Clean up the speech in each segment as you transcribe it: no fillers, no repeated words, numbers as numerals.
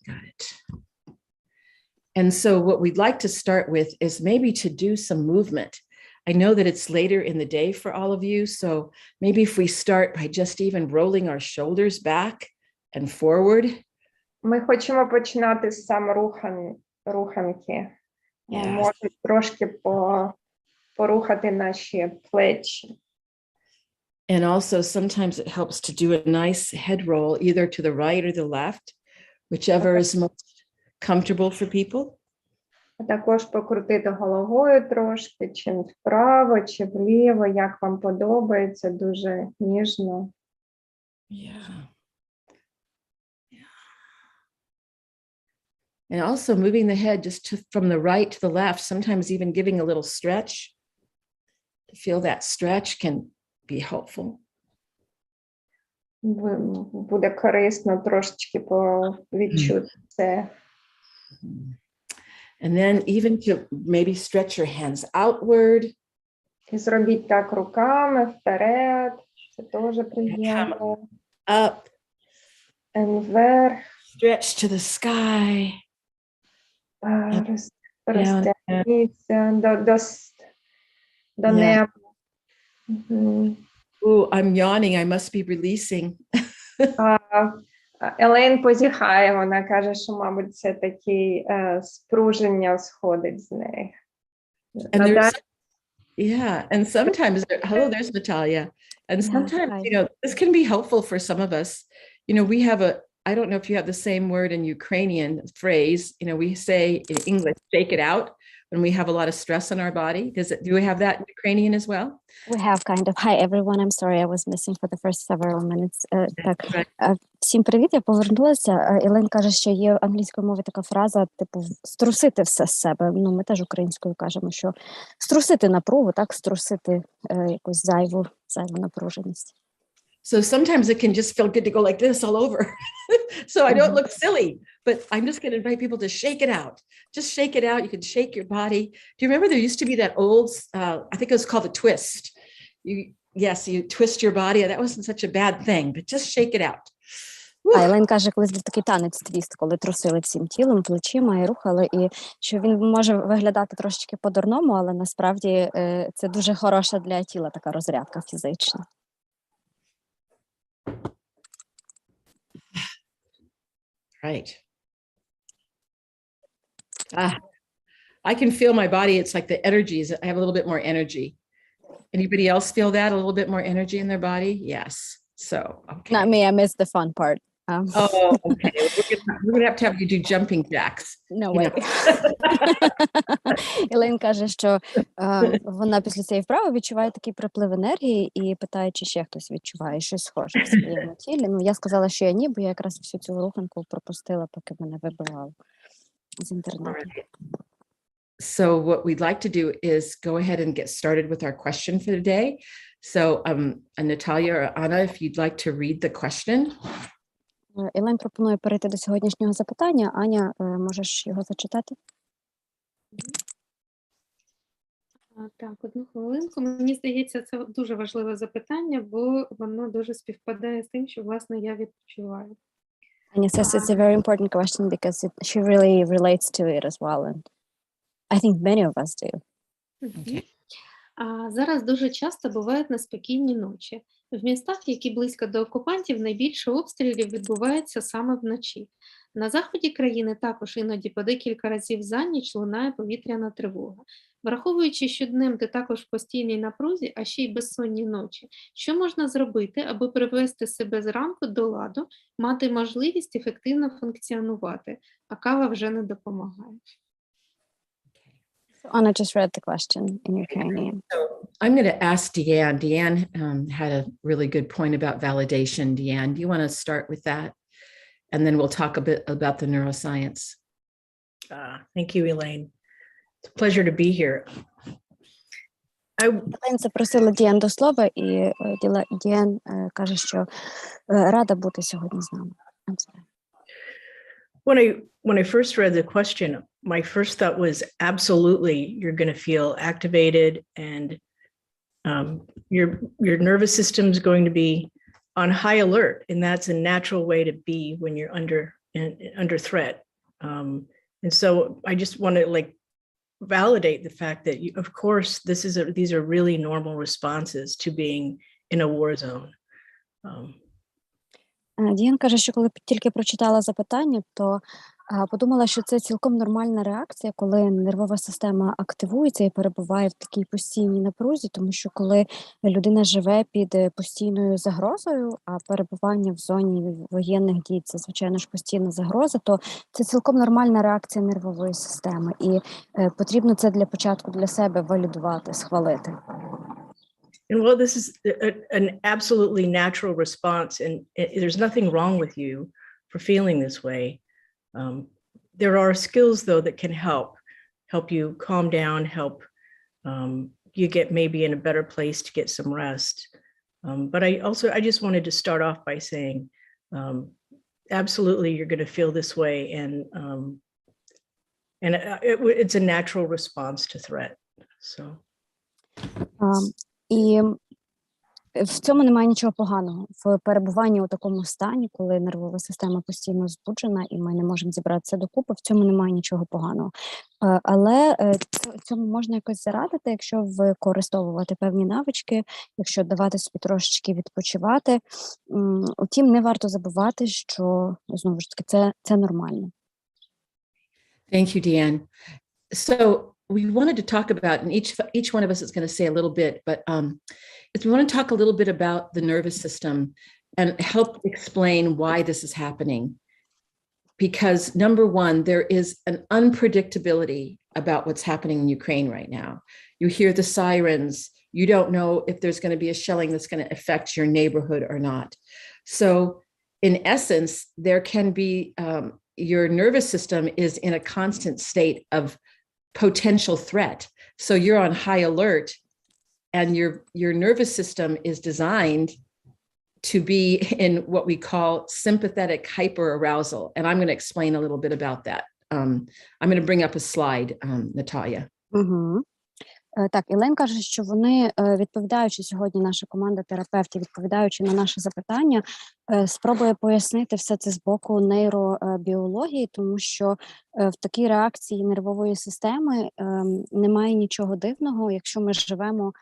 Got it. And so what we'd like to start with is maybe to do some movement. I know that it's later in the day for all of you, so maybe if we start by just even rolling our shoulders back and forward. Ми хочемо починати з руханки. Yes. Можуть трошки порухати наші плечі. And also sometimes it helps to do a nice head roll, either to the right or the left, whichever is most comfortable for people. А також покрутити головою трошки, чи вправо, чи вліво, як вам подобається, дуже ніжно. Yeah. And also moving the head just from the right to the left, sometimes even giving a little stretch. To feel that stretch can be helpful. Буде корисно трошечки відчути це. And then even to maybe stretch your hands outward. І зробіть так руками вперед. Це теж приємно. Up. And вверх. Stretch to the sky. Розтягніться до неба. Ooh, I'm yawning. I must be releasing. Елейн позіхає, вона каже, що, мабуть, це таке спруження сходить з неї. Yeah, and sometimes, hello, there's Natalia. And sometimes, this can be helpful for some of us. We have I don't know if you have the same word in Ukrainian phrase, we say in English, shake it out when we have a lot of stress on our body. Do we have that in Ukrainian as well? We have kind of. Hi, everyone. I'm sorry I was missing for the first several minutes. Всім привіт, я повернулася. Елен каже, що є англійською мовою така фраза, типу, струсити все з себе. Ми теж українською кажемо, що струсити напругу, так, струсити якусь зайву напруженість. So sometimes it can just feel good to go like this all over. So I don't look silly, but I'm just going to invite people to shake it out. Just shake it out. You can shake your body. Do you remember there used to be that old, I think it was called a twist. You twist your body. That wasn't such a bad thing, but just shake it out. Елен каже, колись був такий танець твіст, коли трусили всім тілом, плечима і рухали, і що він може виглядати трошечки по-дурному, але насправді це дуже хороша для тіла така розрядка фізична. Right. I can feel my body. It's like the energies. I have a little bit more energy. Anybody else feel that? A little bit more energy in their body? Yes. So, okay. Not me. I missed the fun part. Oh, okay. We're going to have you do jumping jacks. No way. Елейн каже, що вона після цієї вправи відчуває такий приплив енергії і питає, чи ще хтось відчуває щось схоже в своєму тілі. Я сказала, що я ні, бо я якраз всю цю руханку пропустила, поки мене вибивало з інтернету. So what we'd like to do is go ahead and get started with our question for the day. So Natalia or Anna, if you'd like to read the question. Елен пропонує перейти до сьогоднішнього запитання. Аня, можеш його зачитати? Так, одну хвилинку. Мені здається, це дуже важливе запитання, бо воно дуже співпадає з тим, що, власне, я відчуваю. Аня says it's a very important question because she really relates to it as well. And I think many of us do. Okay. Зараз дуже часто бувають неспокійні ночі. В містах, які близько до окупантів, найбільше обстрілів відбувається саме вночі. На заході країни також іноді по декілька разів за ніч лунає повітряна тривога. Враховуючи, що днем ти також в постійній напрузі, а ще й безсонні ночі, що можна зробити, аби привести себе зранку до ладу, мати можливість ефективно функціонувати, а кава вже не допомагає? So Anna just read the question in Ukrainian. So I'm going to ask Deanne. Deanne had a really good point about validation. Deanne, do you want to start with that? And then we'll talk a bit about the neuroscience. Thank you, Elaine. It's a pleasure to be here. Елейн запросила Діан до слова, і Діан каже, що рада бути сьогодні з нами. When I first read the question, my first thought was absolutely you're going to feel activated, and your nervous system is going to be on high alert, and that's a natural way to be when you're under under threat. And so I just want to like validate the fact that of course these are really normal responses to being in a war zone. Діан каже, що коли тільки прочитала запитання, то подумала, що це цілком нормальна реакція, коли нервова система активується і перебуває в такій постійній напрузі, тому що коли людина живе під постійною загрозою, а перебування в зоні воєнних дій – це, звичайно ж, постійна загроза, то це цілком нормальна реакція нервової системи. І потрібно це для початку для себе валідувати, схвалити. And well, this is an absolutely natural response, and there's nothing wrong with you for feeling this way. There are skills, though, that can help you calm down, help you get maybe in a better place to get some rest. But I just wanted to start off by saying, absolutely, you're going to feel this way, and it's a natural response to threat. So. І в цьому немає нічого поганого. В перебуванні у такому стані, коли нервова система постійно збуджена і ми не можемо зібратися докупи, в цьому немає нічого поганого. Але цьому можна якось зарадити, якщо використовувати певні навички, якщо давати собі трошечки відпочивати. Утім, не варто забувати, що, знову ж таки, це нормально. Thank you, Deanne. So we wanted to talk about, and each one of us is going to say a little bit, but we want to talk a little bit about the nervous system and help explain why this is happening. Because number one, there is an unpredictability about what's happening in Ukraine right now. You hear the sirens. You don't know if there's going to be a shelling that's going to affect your neighborhood or not. So in essence, there can be, your nervous system is in a constant state of potential threat. So you're on high alert, and your nervous system is designed to be in what we call sympathetic hyper-arousal. And I'm going to explain a little bit about that. I'm going to bring up a slide, Natalia. Угу. Так, Ілен каже, що вони, відповідаючи сьогодні, наша команда терапевтів, відповідаючи на наше запитання, спробує пояснити все це з боку нейробіології, тому що в такій реакції нервової системи немає нічого дивного, якщо ми живемо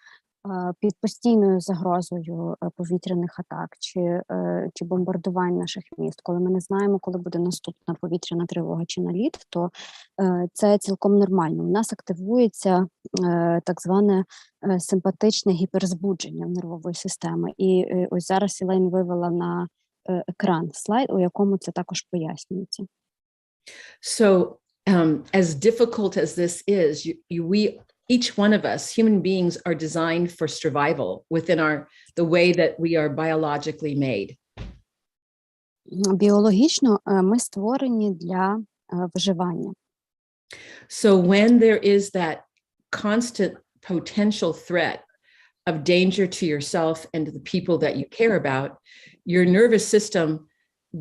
під постійною загрозою повітряних атак чи бомбардувань наших міст. Коли ми не знаємо, коли буде наступна повітряна тривога чи наліт, то це цілком нормально. У нас активується так зване симпатичне гіперзбудження нервової системи. І ось зараз Ілейн вивела на екран слайд, у якому це також пояснюється. So, as difficult as this is, each one of us, human beings, are designed for survival within the way that we are biologically made. Біологічно ми створені для виживання. So when there is that constant potential threat of danger to yourself and to the people that you care about, your nervous system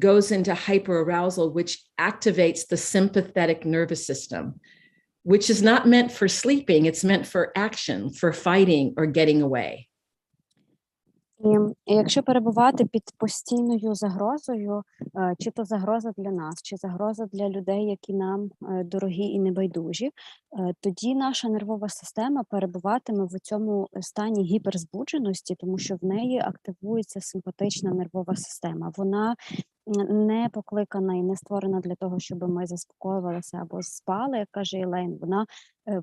goes into hyperarousal, which activates the sympathetic nervous system, which is not meant for sleeping, it's meant for action, for fighting or getting away. І якщо перебувати під постійною загрозою, чи то загроза для нас, чи загроза для людей, які нам дорогі і небайдужі, тоді наша нервова система перебуватиме в цьому стані гіперзбудженості, тому що в неї активується симпатична нервова система. Вона не покликана і не створена для того, щоб ми заспокоювалися або спали, як каже Ілейн.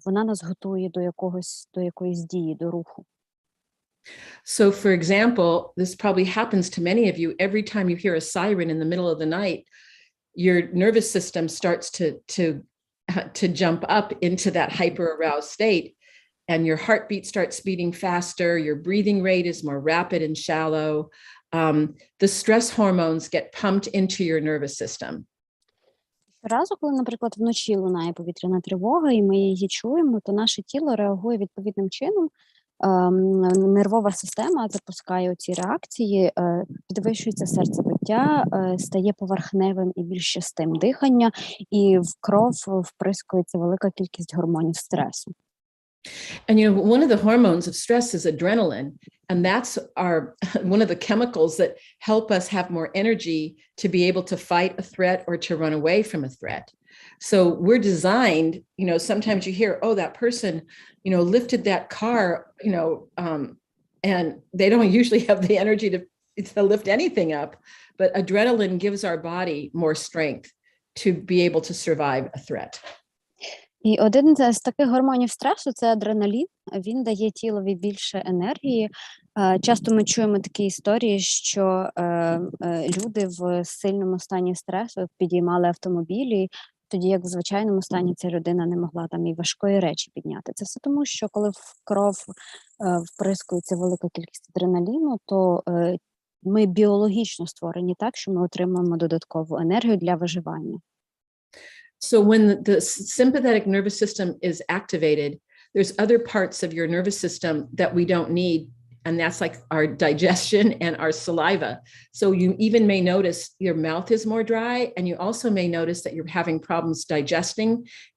Вона нас готує до якоїсь дії, до руху. So, for example, this probably happens to many of you. Every time you hear a siren in the middle of the night, your nervous system starts to jump up into that hyper-aroused state, and your heartbeat starts beating faster. Your breathing rate is more rapid and shallow. The stress hormones get pumped into your nervous system. Щоразу, коли, наприклад, вночі лунає повітряна тривога, і ми її чуємо, то наше тіло реагує відповідним чином. Нервова система запускає оці реакції, підвищується серцебиття, стає поверхневим і більш частим дихання, і в кров вприскується велика кількість гормонів стресу. And you know, one of the hormones of stress is adrenaline, and that's our one of the chemicals that help us have more energy to be able to fight a threat or to run away from a threat. So we're designed, you know, sometimes you hear, oh, that person, you know, lifted that car, you know, and they don't usually have the energy to lift anything up, but adrenaline gives our body more strength to be able to survive a threat. І один з таких гормонів стресу – це адреналін. Він дає тілові більше енергії. Часто ми чуємо такі історії, що люди в сильному стані стресу підіймали автомобілі, тоді як в звичайному стані ця людина не могла там і важкої речі підняти. Це все тому, що коли в кров вприскується велика кількість адреналіну, то ми біологічно створені так, що ми отримуємо додаткову енергію для виживання. So when the sympathetic nervous system is activated, there's other parts of your nervous system that we don't need, and that's like our digestion and our saliva. So you even may notice your mouth is more dry, and you also may notice that you're having problems digesting.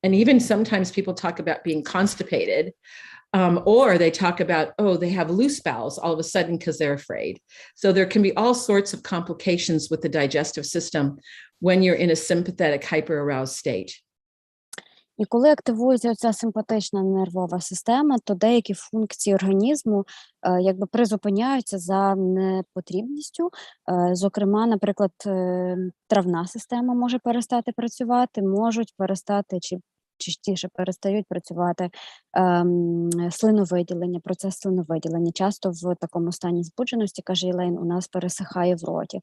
And even sometimes people talk about being constipated, or they talk about, oh, they have loose bowels all of a sudden because they're afraid. So there can be all sorts of complications with the digestive system when you're in a sympathetic hyper-aroused state. І коли активується ця симпатична нервова система, то деякі функції організму якби призупиняються за непотрібністю. Зокрема, наприклад, травна система може перестати працювати, можуть перестати чи частіше перестають працювати слиновиділення, процес слиновиділення. Часто в такому стані збудженості, каже Елейн, у нас пересихає в роті.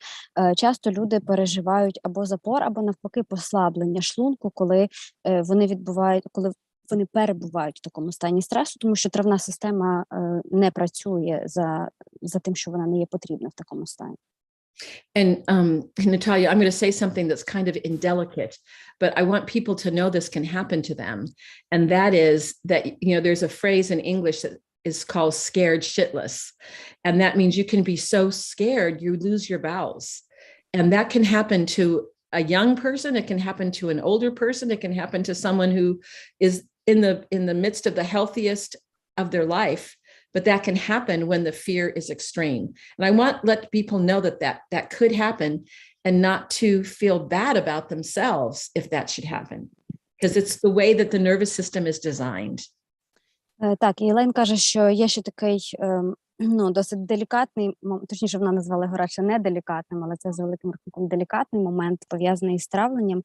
Часто люди переживають або запор, або навпаки послаблення шлунку, коли коли вони перебувають в такому стані стресу, тому що травна система не працює за тим, що вона не є потрібна в такому стані. And Natalia, I'm going to say something that's kind of indelicate, but I want people to know this can happen to them. And that is that, you know, there's a phrase in English that is called scared shitless. And that means you can be so scared, you lose your bowels. And that can happen to a young person. It can happen to an older person. It can happen to someone who is in the midst of the healthiest of their life. But that can happen when the fear is extreme. And I want to let people know that could happen and not to feel bad about themselves if that should happen, because it's the way that the nervous system is designed. Так, і Елейн каже, що є ще такий досить делікатний, точніше вона назвала його радше не делікатним, але це за великим рахунком делікатний момент, пов'язаний з травленням.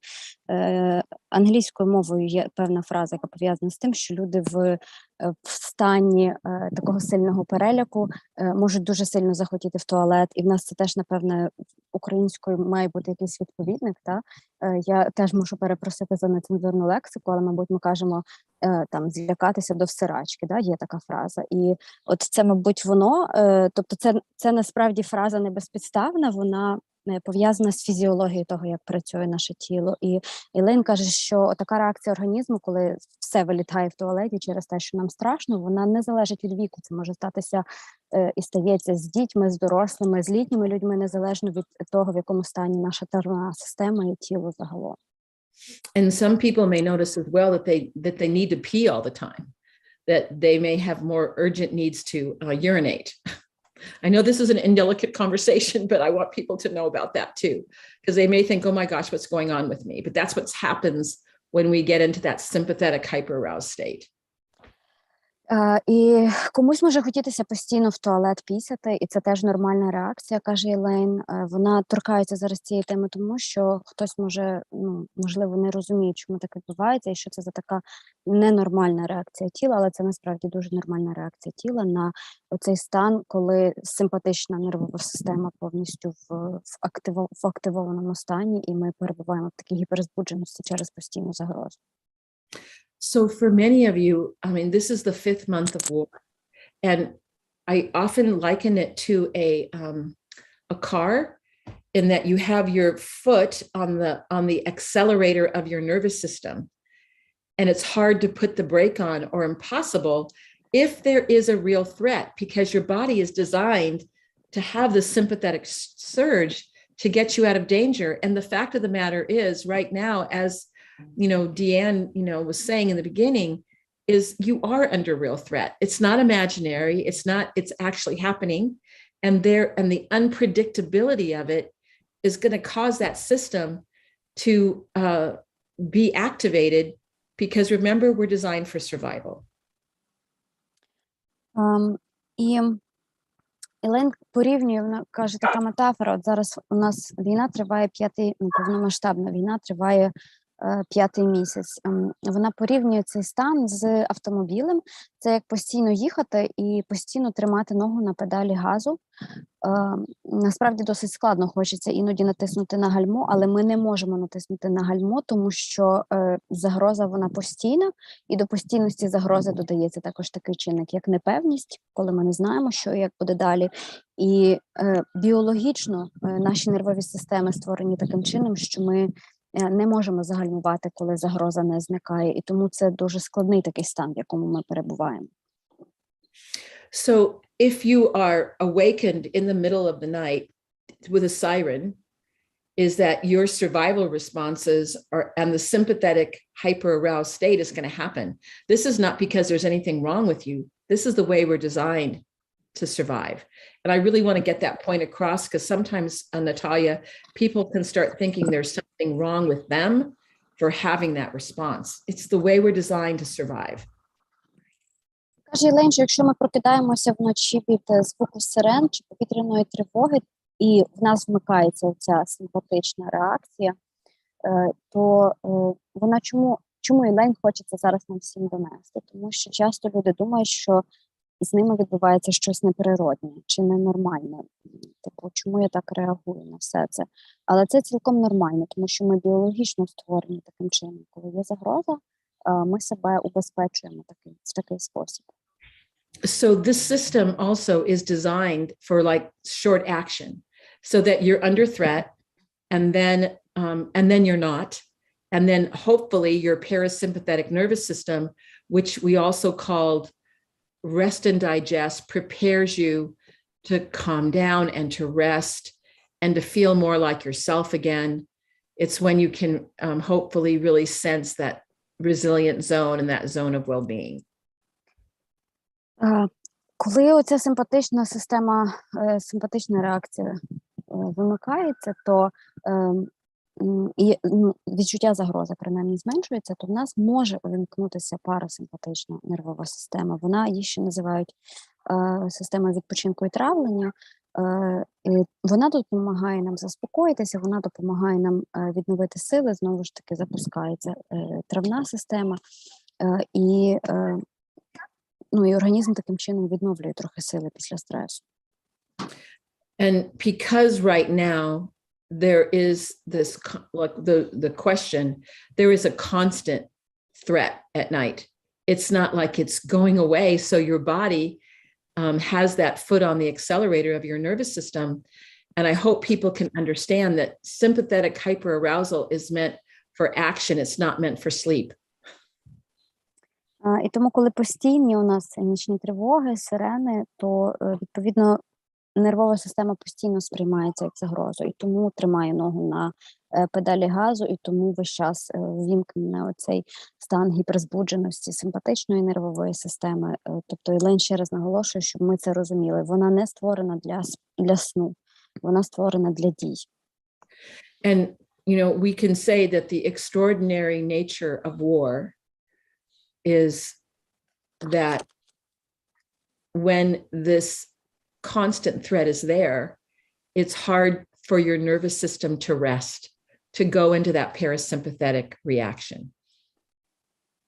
Англійською мовою є певна фраза, яка пов'язана з тим, що люди в стані такого сильного переляку можуть дуже сильно захотіти в туалет, і в нас це теж, напевне, українською має бути якийсь відповідник. Та? Я теж мушу перепросити за нецензурну лексику, але, мабуть, ми кажемо там злякатися до всирачки, да? Є така фраза. І от це, мабуть, воно, тобто це насправді фраза не безпідставна, вона пов'язана з фізіологією того, як працює наше тіло. І Елейн каже, що така реакція організму, коли все вилітає в туалеті через те, що нам страшно, вона не залежить від віку. Це може статися і стається з дітьми, з дорослими, з літніми людьми, незалежно від того, в якому стані наша нервова система і тіло загалом. And some people may notice as well that they need to pee all the time, that they may have more urgent needs to urinate. I know this is an indelicate conversation, but I want people to know about that too, because they may think, oh my gosh, what's going on with me? But that's what happens when we get into that sympathetic hyper-aroused state. І комусь може хотітися постійно в туалет пісяти, і це теж нормальна реакція, каже Елейн. Вона торкається зараз цієї теми, тому що хтось може, можливо, не розуміє, чому так відбувається, і що це за така ненормальна реакція тіла, але це насправді дуже нормальна реакція тіла на оцей стан, коли симпатична нервова система повністю в активованому стані, і ми перебуваємо в такій гіперзбудженості через постійну загрозу. So for many of you, I mean, this is the 5th month of war, and I often liken it to a car, in that you have your foot on the accelerator of your nervous system, and it's hard to put the brake on, or impossible if there is a real threat, because your body is designed to have the sympathetic surge to get you out of danger. And the fact of the matter is, right now, as you know, Deanne, was saying in the beginning, is you are under real threat. It's not imaginary. It's actually happening. And the unpredictability of it is going to cause that system to be activated, because remember, we're designed for survival. І Елен порівнює, вона каже, така метафора, от зараз у нас війна триває повномасштабна війна триває 5-й місяць. Вона порівнює цей стан з автомобілем. Це як постійно їхати і постійно тримати ногу на педалі газу. Насправді досить складно, хочеться іноді натиснути на гальмо, але ми не можемо натиснути на гальмо, тому що загроза вона постійна, і до постійності загрози додається також такий чинник, як непевність, коли ми не знаємо, що і як буде далі. І біологічно наші нервові системи створені таким чином, що ми не можемо загальмувати, коли загроза не зникає. І тому це дуже складний такий стан, в якому ми перебуваємо. So if you are awakened in the middle of the night with a siren, is that your survival responses are, and the sympathetic hyper-arousal state is going to happen. This is not because there's anything wrong with you. This is the way we're designed to survive. And I really want to get that point across, because sometimes, Natalia, people can start thinking there's something wrong with them for having that response. It's the way we're designed to survive. Каже Єлен, що якщо ми прокидаємося вночі від звуку сирен чи повітряної тривоги, і в нас вмикається ця симпатична реакція, то вона чому Єлен хочеться зараз нам всім донести? Тому що часто люди думають, що з ними відбувається щось неприродне чи ненормальне. Типу, чому я так реагую на все це? Але це цілком нормально, тому що ми біологічно створені таким чином. Коли є загроза, ми себе убезпечуємо в такий спосіб. So this system also is designed for like short action, so that you're under threat, and then you're not, and then hopefully your parasympathetic nervous system, which we also called rest and digest, prepares you to calm down and to rest and to feel more like yourself again. It's when you can hopefully really sense that resilient zone and that zone of well-being. Коли оця симпатична система, симпатична реакція вимикається, то і відчуття загрози принаймні зменшується, то в нас може увімкнутися парасимпатична нервова система. Її ще називають системою відпочинку і травлення. І вона допомагає нам заспокоїтися, вона допомагає нам відновити сили, знову ж таки запускається травна система, і організм таким чином відновлює трохи сили після стресу. And because right now there is this, like the question, there is a constant threat at night. It's not like it's going away. So your body has that foot on the accelerator of your nervous system. And I hope people can understand that sympathetic hyperarousal is meant for action. It's not meant for sleep. І тому, коли постійні у нас нічні тривоги, сирени, то, відповідно, нервова система постійно сприймається як загрозу, і тому тримає ногу на педалі газу, і тому весь час вімкнений оцей стан гіперзбудженості симпатичної нервової системи. Тобто Єлен ще раз наголошує, щоб ми це розуміли. Вона не створена для сну, вона створена для дій. And, we can say that the extraordinary nature of war is that when this constant threat is there, it's hard for your nervous system to rest, to go into that parasympathetic reaction.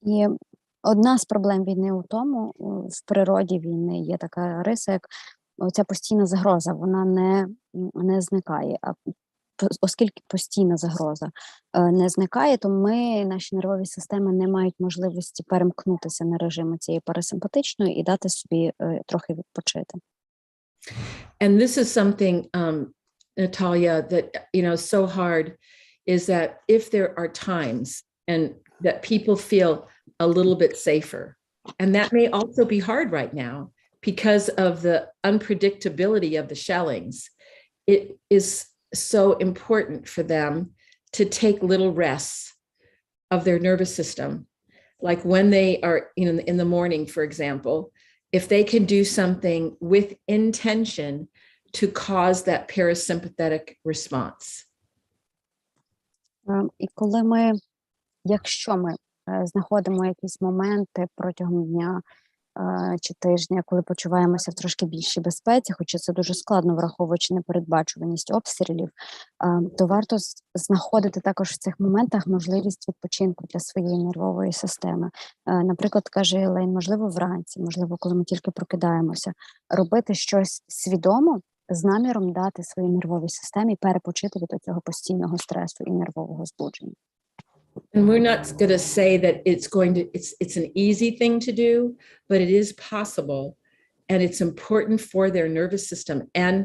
І одна з проблем війни у тому, в природі війни є така риса, як оця постійна загроза, вона не зникає. А оскільки постійна загроза не зникає, то наші нервові системи не мають можливості перемкнутися на режим цієї парасимпатичної і дати собі трохи відпочити. And this is something, Natalia, that, so hard, is that if there are times and that people feel a little bit safer, and that may also be hard right now because of the unpredictability of the shellings, it is so important for them to take little rests of their nervous system like when they are in the morning, for example, if they can do something with intention to cause that parasympathetic response. І якщо ми знаходимо якісь моменти протягом дня чи тижня, коли почуваємося в трошки більшій безпеці, хоча це дуже складно, враховуючи непередбачуваність обстрілів, то варто знаходити також в цих моментах можливість відпочинку для своєї нервової системи. Наприклад, каже Елейн, можливо, вранці, можливо, коли ми тільки прокидаємося, робити щось свідомо з наміром дати своїй нервовій системі перепочити від цього постійного стресу і нервового збудження. And we're not going to say that it's an easy thing to do, but it is possible. And it's important for their nervous system and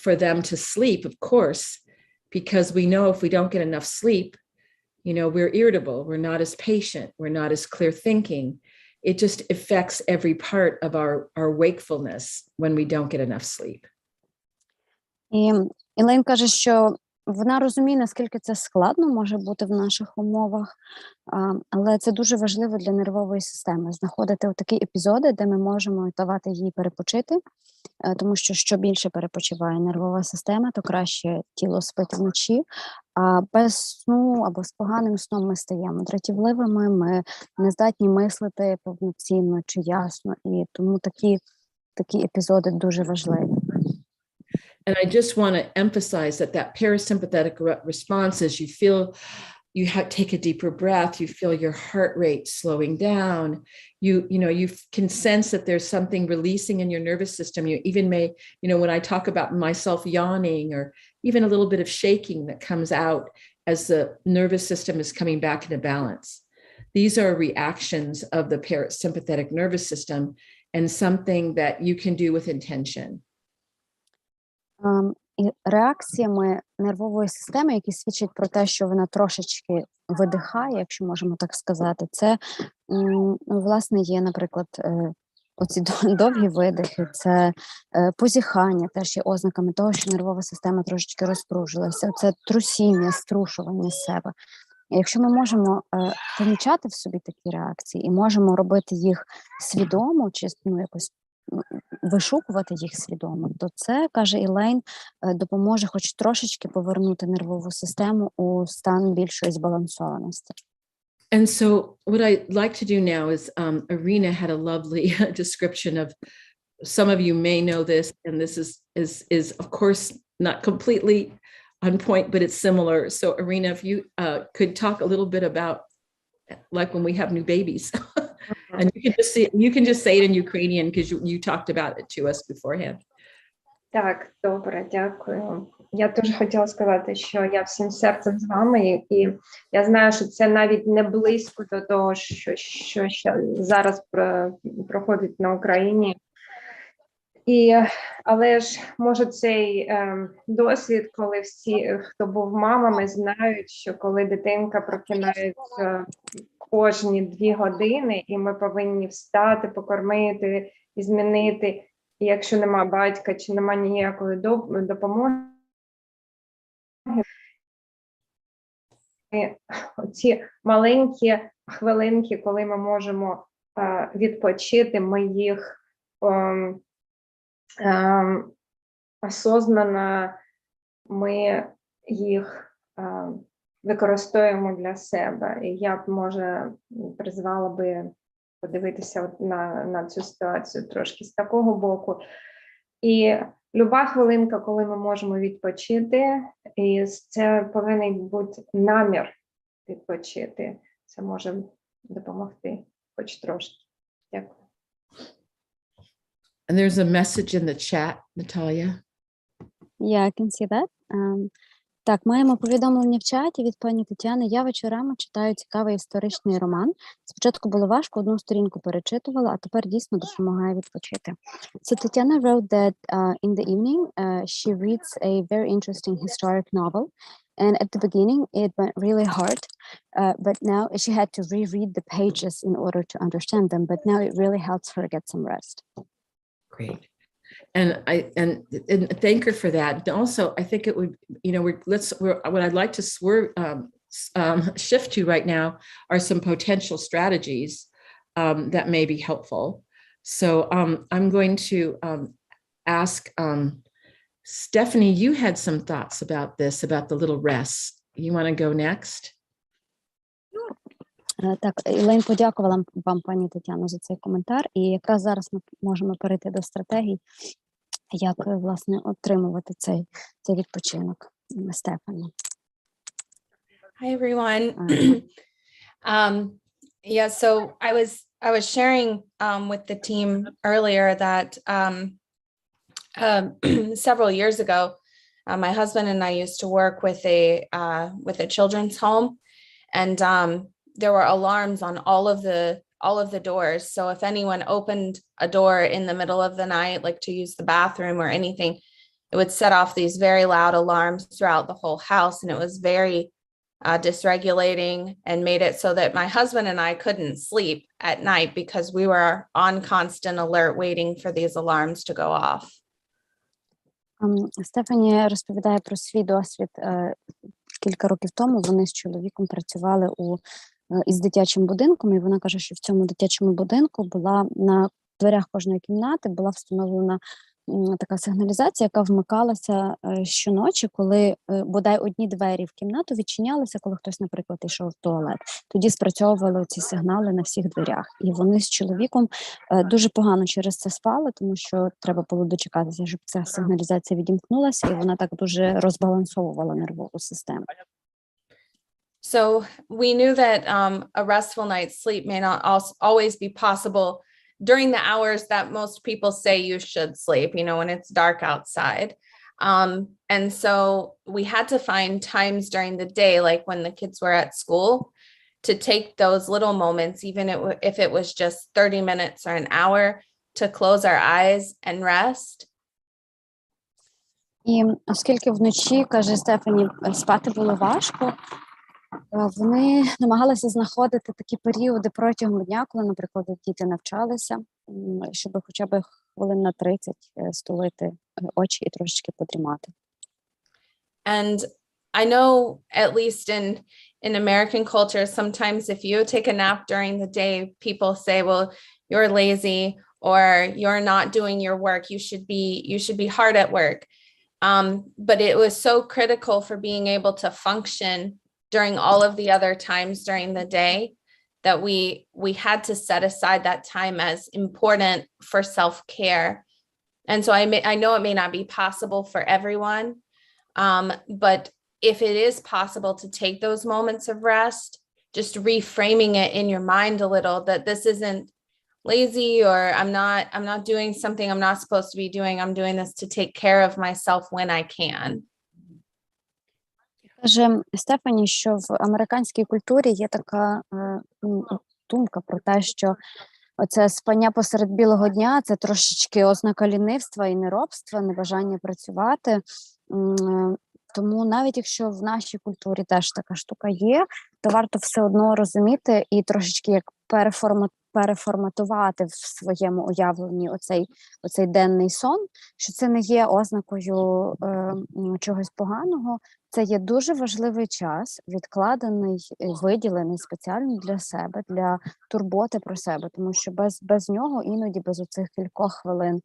for them to sleep, of course, because we know if we don't get enough sleep, we're irritable, we're not as patient, we're not as clear thinking. It just affects every part of our wakefulness when we don't get enough sleep. І Елейн каже, що вона розуміє, наскільки це складно може бути в наших умовах, але це дуже важливо для нервової системи – знаходити такі епізоди, де ми можемо давати їй перепочити, тому що більше перепочиває нервова система, то краще тіло спить вночі, а без сну або з поганим сном ми стаємо дратівливими, ми не здатні мислити повноцінно чи ясно, і тому такі епізоди дуже важливі. And I just want to emphasize that parasympathetic response is you take a deeper breath, you feel your heart rate slowing down, you can sense that there's something releasing in your nervous system. You even may, when I talk about myself yawning or even a little bit of shaking that comes out as the nervous system is coming back into balance. These are reactions of the parasympathetic nervous system and something that you can do with intention. І реакціями нервової системи, які свідчать про те, що вона трошечки видихає, якщо можемо так сказати, це, власне, є, наприклад, оці довгі видихи, це позіхання, теж є ознаками того, що нервова система трошечки розпружилася, це трусіння, струшування себе. І якщо ми можемо помічати в собі такі реакції і можемо робити їх свідомо, чи якось вишукувати їх свідомо, то це, каже Елейн, допоможе хоч трошечки повернути нервову систему у стан більшої збалансованості. And so what I'd like to do now is, Irina had a lovely description of, some of you may know this, and this is of course not completely on point, but it's similar. So Irina, if you could talk a little bit about like when we have new babies. And you can just say it in Ukrainian because you talked about it to us beforehand. Так, добре, дякую. Я теж хотіла сказати, що я всім серцем з вами, і я знаю, що це навіть не близько до того, що зараз проходить на Україні. Але ж, може, цей досвід, коли всі, хто був мамами, знають, що коли дитинка прокинається кожні 2 години, і ми повинні встати, покормити і змінити, і якщо нема батька чи нема ніякої допомоги, ці маленькі хвилинки, коли ми можемо відпочити, ми їх осознано, ми їх використовуємо для себе. І я б, може, призвала би подивитися на цю ситуацію трошки з такого боку. І люба хвилинка, коли ми можемо відпочити, і це повинен бути намір відпочити. Це може допомогти хоч трошки. Дякую. And there's a message in the chat, Natalia. Yeah, I can see that. Так, маємо повідомлення в чаті від пані Тетяни. Я вечорами читаю цікавий історичний роман. Спочатку було важко, одну сторінку перечитувала, а тепер дійсно допомагає відпочити. So Tatiana wrote that in the evening she reads a very interesting historic novel. And at the beginning, it went really hard, but now she had to reread the pages in order to understand them. But now it really helps her get some rest. Great. And thank her for that. And also, I think it would, what I'd like to shift to right now are some potential strategies that may be helpful. So I'm going to ask Stephanie, you had some thoughts about this, about the little rest. You want to go next? Так, Ілейн подякувала вам, пані Тетяно, за цей коментар. І якраз зараз ми можемо перейти до стратегій, як, власне, отримувати цей відпочинок. Стефані. Hi, everyone. Yeah, so I was sharing with the team earlier that several years ago, my husband and I used to work with a children's home, and there were alarms on all of the doors. So if anyone opened a door in the middle of the night, like to use the bathroom or anything, it would set off these very loud alarms throughout the whole house, and it was very dysregulating and made it so that my husband and I couldn't sleep at night because we were on constant alert waiting for these alarms to go off. Стефані розповідає про свій досвід. Кілька років тому вони з чоловіком працювали із дитячим будинком, і вона каже, що в цьому дитячому будинку була на дверях кожної кімнати була встановлена така сигналізація, яка вмикалася щоночі, коли бодай одні двері в кімнату відчинялися, коли хтось, наприклад, йшов в туалет. Тоді спрацьовували ці сигнали на всіх дверях. І вони з чоловіком дуже погано через це спали, тому що треба було дочекатися, щоб ця сигналізація відімкнулася, і вона так дуже розбалансовувала нервову систему. So we knew that a restful night's sleep may not always be possible during the hours that most people say you should sleep, you know, when it's dark outside. And so we had to find times during the day, like when the kids were at school, to take those little moments, even if it was just 30 minutes or an hour, to close our eyes and rest. І оскільки вночі, каже Стефані, спати було важко, вони намагалися знаходити такі періоди протягом дня, коли, наприклад, діти навчалися, щоб хоча б хвилин на 30 стулити очі і трошечки подрімати. And I know, at least in American culture, sometimes if you take a nap during the day, people say, well, you're lazy or you're not doing your work. You should be hard at work. But it was so critical for being able to function during all of the other times during the day that we had to set aside that time as important for self-care. And so I know it may not be possible for everyone, but if it is possible to take those moments of rest, just reframing it in your mind a little, that this isn't lazy or I'm not doing something I'm not supposed to be doing. I'm doing this to take care of myself when I can. Каже Стефані, що в американській культурі є така думка про те, що оце спання посеред білого дня – це трошечки ознака лінивства і неробства, небажання працювати. Тому навіть якщо в нашій культурі теж така штука є, то варто все одно розуміти і трошечки як переформатувати в своєму уявленні оцей денний сон, що це не є ознакою чогось поганого, це є дуже важливий час, відкладений, виділений спеціально для себе, для турботи про себе, тому що без нього, іноді без оцих кількох хвилин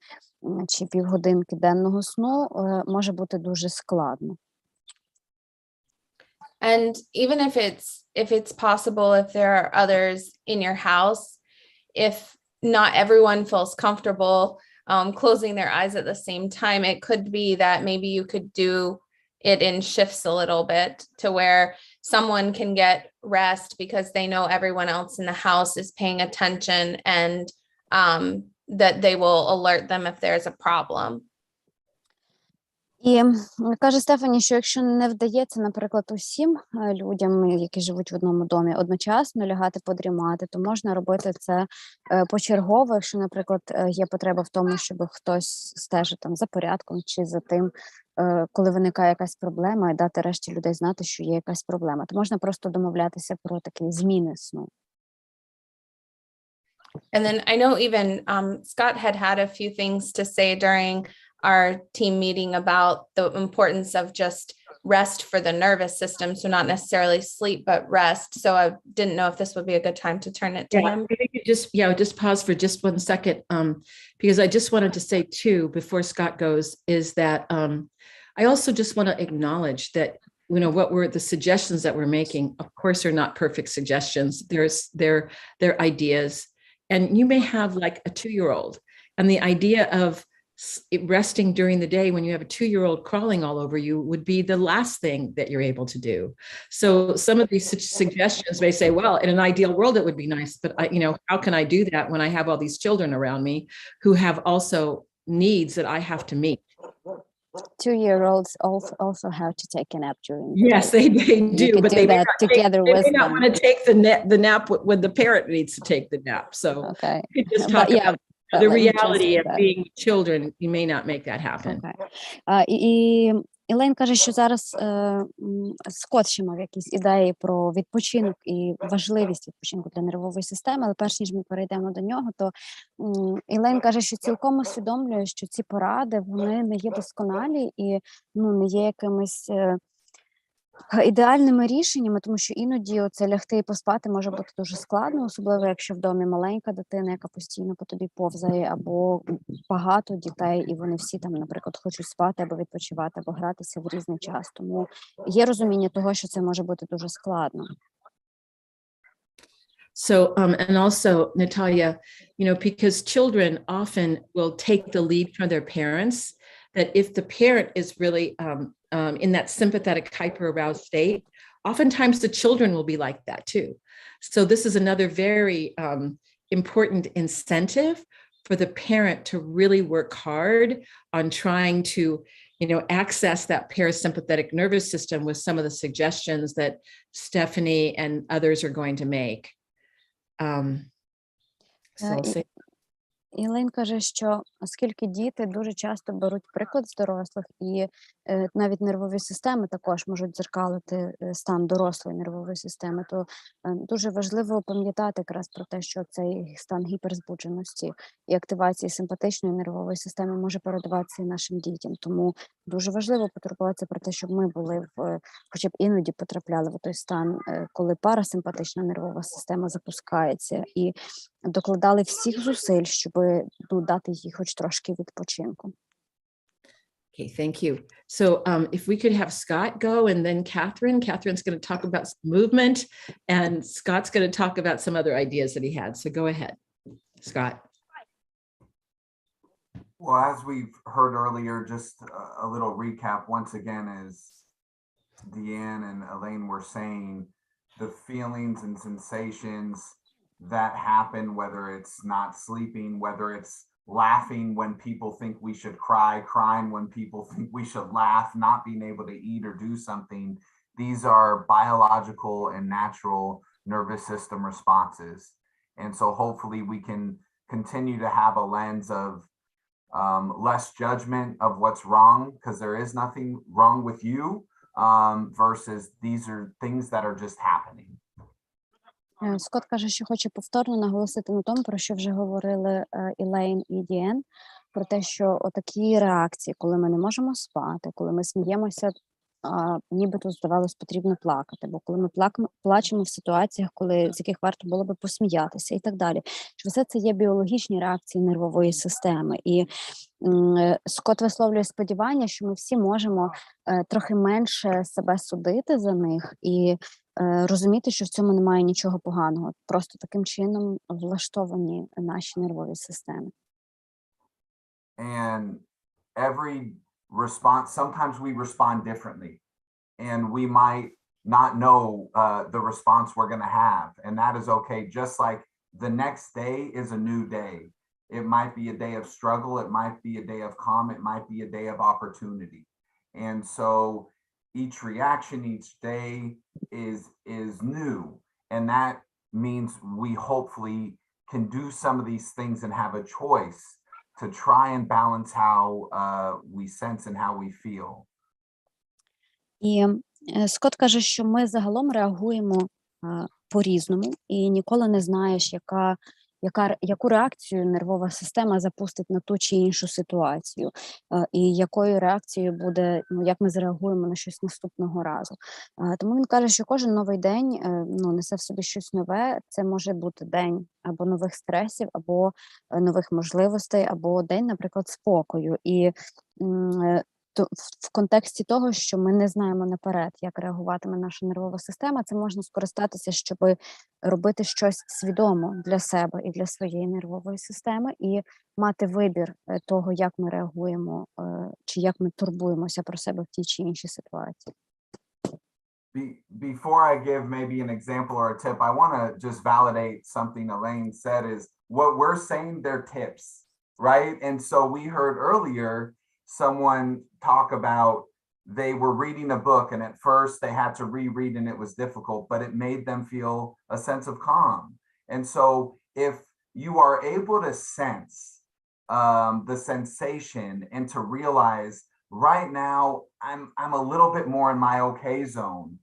чи півгодинки денного сну може бути дуже складно. And even if it's possible, if there are others in your house, if not everyone feels comfortable closing their eyes at the same time, it could be that maybe you could do it in shifts a little bit to where someone can get rest because they know everyone else in the house is paying attention and that they will alert them if there's a problem. І каже Стефані, що якщо не вдається, наприклад, усім людям, які живуть в одному домі, одночасно лягати подрімати, то можна робити це почергово, якщо, наприклад, є потреба в тому, щоб хтось стежив там за порядком чи за тим, коли виникає якась проблема, і дати решті людей знати, що є якась проблема. То можна просто домовлятися про такі зміни сну. And then I know even Scott had a few things to say during our team meeting about the importance of just rest for the nervous system. So not necessarily sleep, but rest. So I didn't know if this would be a good time to turn it to him. Just pause for just 1 second. Because I just wanted to say too, before Scott goes, is that I also just want to acknowledge that, you know, what were the suggestions that we're making, of course, are not perfect suggestions. They're ideas. And you may have like a 2-year-old, and the idea of resting during the day when you have a 2-year-old crawling all over you would be the last thing that you're able to do. So some of these suggestions may say, well, in an ideal world, it would be nice, but how can I do that when I have all these children around me who have also needs that I have to meet? 2-year-olds also have to take a nap during the Yes, day. they do, but they may not want to take the nap when the parent needs to take the nap. So Okay. you could just talk about But the let me reality of translate that. being children. You may not make that happen. Okay. І Елейн каже, що зараз Скотт ще мав якісь ідеї про відпочинок і важливість відпочинку для нервової системи, але перш ніж ми перейдемо до нього, то Елейн каже, що цілком усвідомлює, що ці поради, вони не є досконалі і не є якимись ідеальними рішеннями, тому що іноді оце лягти і поспати може бути дуже складно, особливо якщо в домі маленька дитина, яка постійно по тобі повзає, або багато дітей, і вони всі там, наприклад, хочуть спати або відпочивати, або гратися в різний час. Тому є розуміння того, що це може бути дуже складно. So, and also, Natalia, because children often will take the lead from their parents, that if the parent is really in that sympathetic hyper-aroused state, oftentimes the children will be like that too. So this is another very important incentive for the parent to really work hard on trying to, access that parasympathetic nervous system with some of the suggestions that Stephanie and others are going to make. Елейн каже, що оскільки діти дуже часто беруть приклад з дорослих, і навіть нервові системи також можуть дзеркалити стан дорослої нервової системи, то дуже важливо пам'ятати якраз про те, що цей стан гіперзбудженості і активації симпатичної нервової системи може передаватися і нашим дітям. Тому дуже важливо потурбуватися про те, щоб ми були хоча б іноді потрапляли в той стан, коли парасимпатична нервова система запускається, і докладали всіх зусиль, щоб дати їй хоч трошки відпочинку. Okay, thank you. So if we could have Scott go and then Catherine. Catherine's going to talk about movement, and Scott's going to talk about some other ideas that he had. So go ahead, Scott. Well, as we've heard earlier, just a little recap once again, as Deanne and Elaine were saying, the feelings and sensations that happen, whether it's not sleeping, whether it's laughing when people think we should cry, crying when people think we should laugh, not being able to eat or do something. These are biological and natural nervous system responses. And so hopefully we can continue to have a lens of less judgment of what's wrong, because there is nothing wrong with you, versus these are things that are just happening. Скотт каже, що хоче повторно наголосити на тому, про що вже говорили Елейн і Діен, про те, що отакі реакції, коли ми не можемо спати, коли ми сміємося, нібито, здавалось, потрібно плакати, бо коли ми плачемо в ситуаціях, з яких варто було би посміятися і так далі, що все це є біологічні реакції нервової системи. І Скотт висловлює сподівання, що ми всі можемо трохи менше себе судити за них і розуміти, що в цьому немає нічого поганого. Просто таким чином влаштовані наші нервові системи. And every response, sometimes we respond differently, and we might not know the response we're going to have, and that is okay. Just like the next day is a new day. It might be a day of struggle, it might be a day of calm, it might be a day of opportunity. And so each reaction each day is new, and that means we hopefully can do some of these things and have a choice to try and balance how we sense and how we feel. І Скотт каже, що ми загалом реагуємо по-різному, і ніколи не знаєш, яка яку реакцію нервова система запустить на ту чи іншу ситуацію, і якою реакцією буде, як ми зреагуємо на щось наступного разу. Тому він каже, що кожен новий день несе в собі щось нове. Це може бути день або нових стресів, або нових можливостей, або день, наприклад, спокою. І в контексті того, що ми не знаємо наперед, як реагуватиме наша нервова система, це можна скористатися, щоб робити щось свідомо для себе і для своєї нервової системи, і мати вибір того, як ми реагуємо, чи як ми турбуємося про себе в тій чи іншій ситуації. Before I give maybe an example or a tip, I want to just validate something Elaine said is what we're saying, they're tips, right? And so we heard earlier someone talk about they were reading a book and at first they had to reread and it was difficult, but it made them feel a sense of calm. And so if you are able to sense the sensation and to realize right now I'm a little bit more in my okay zone,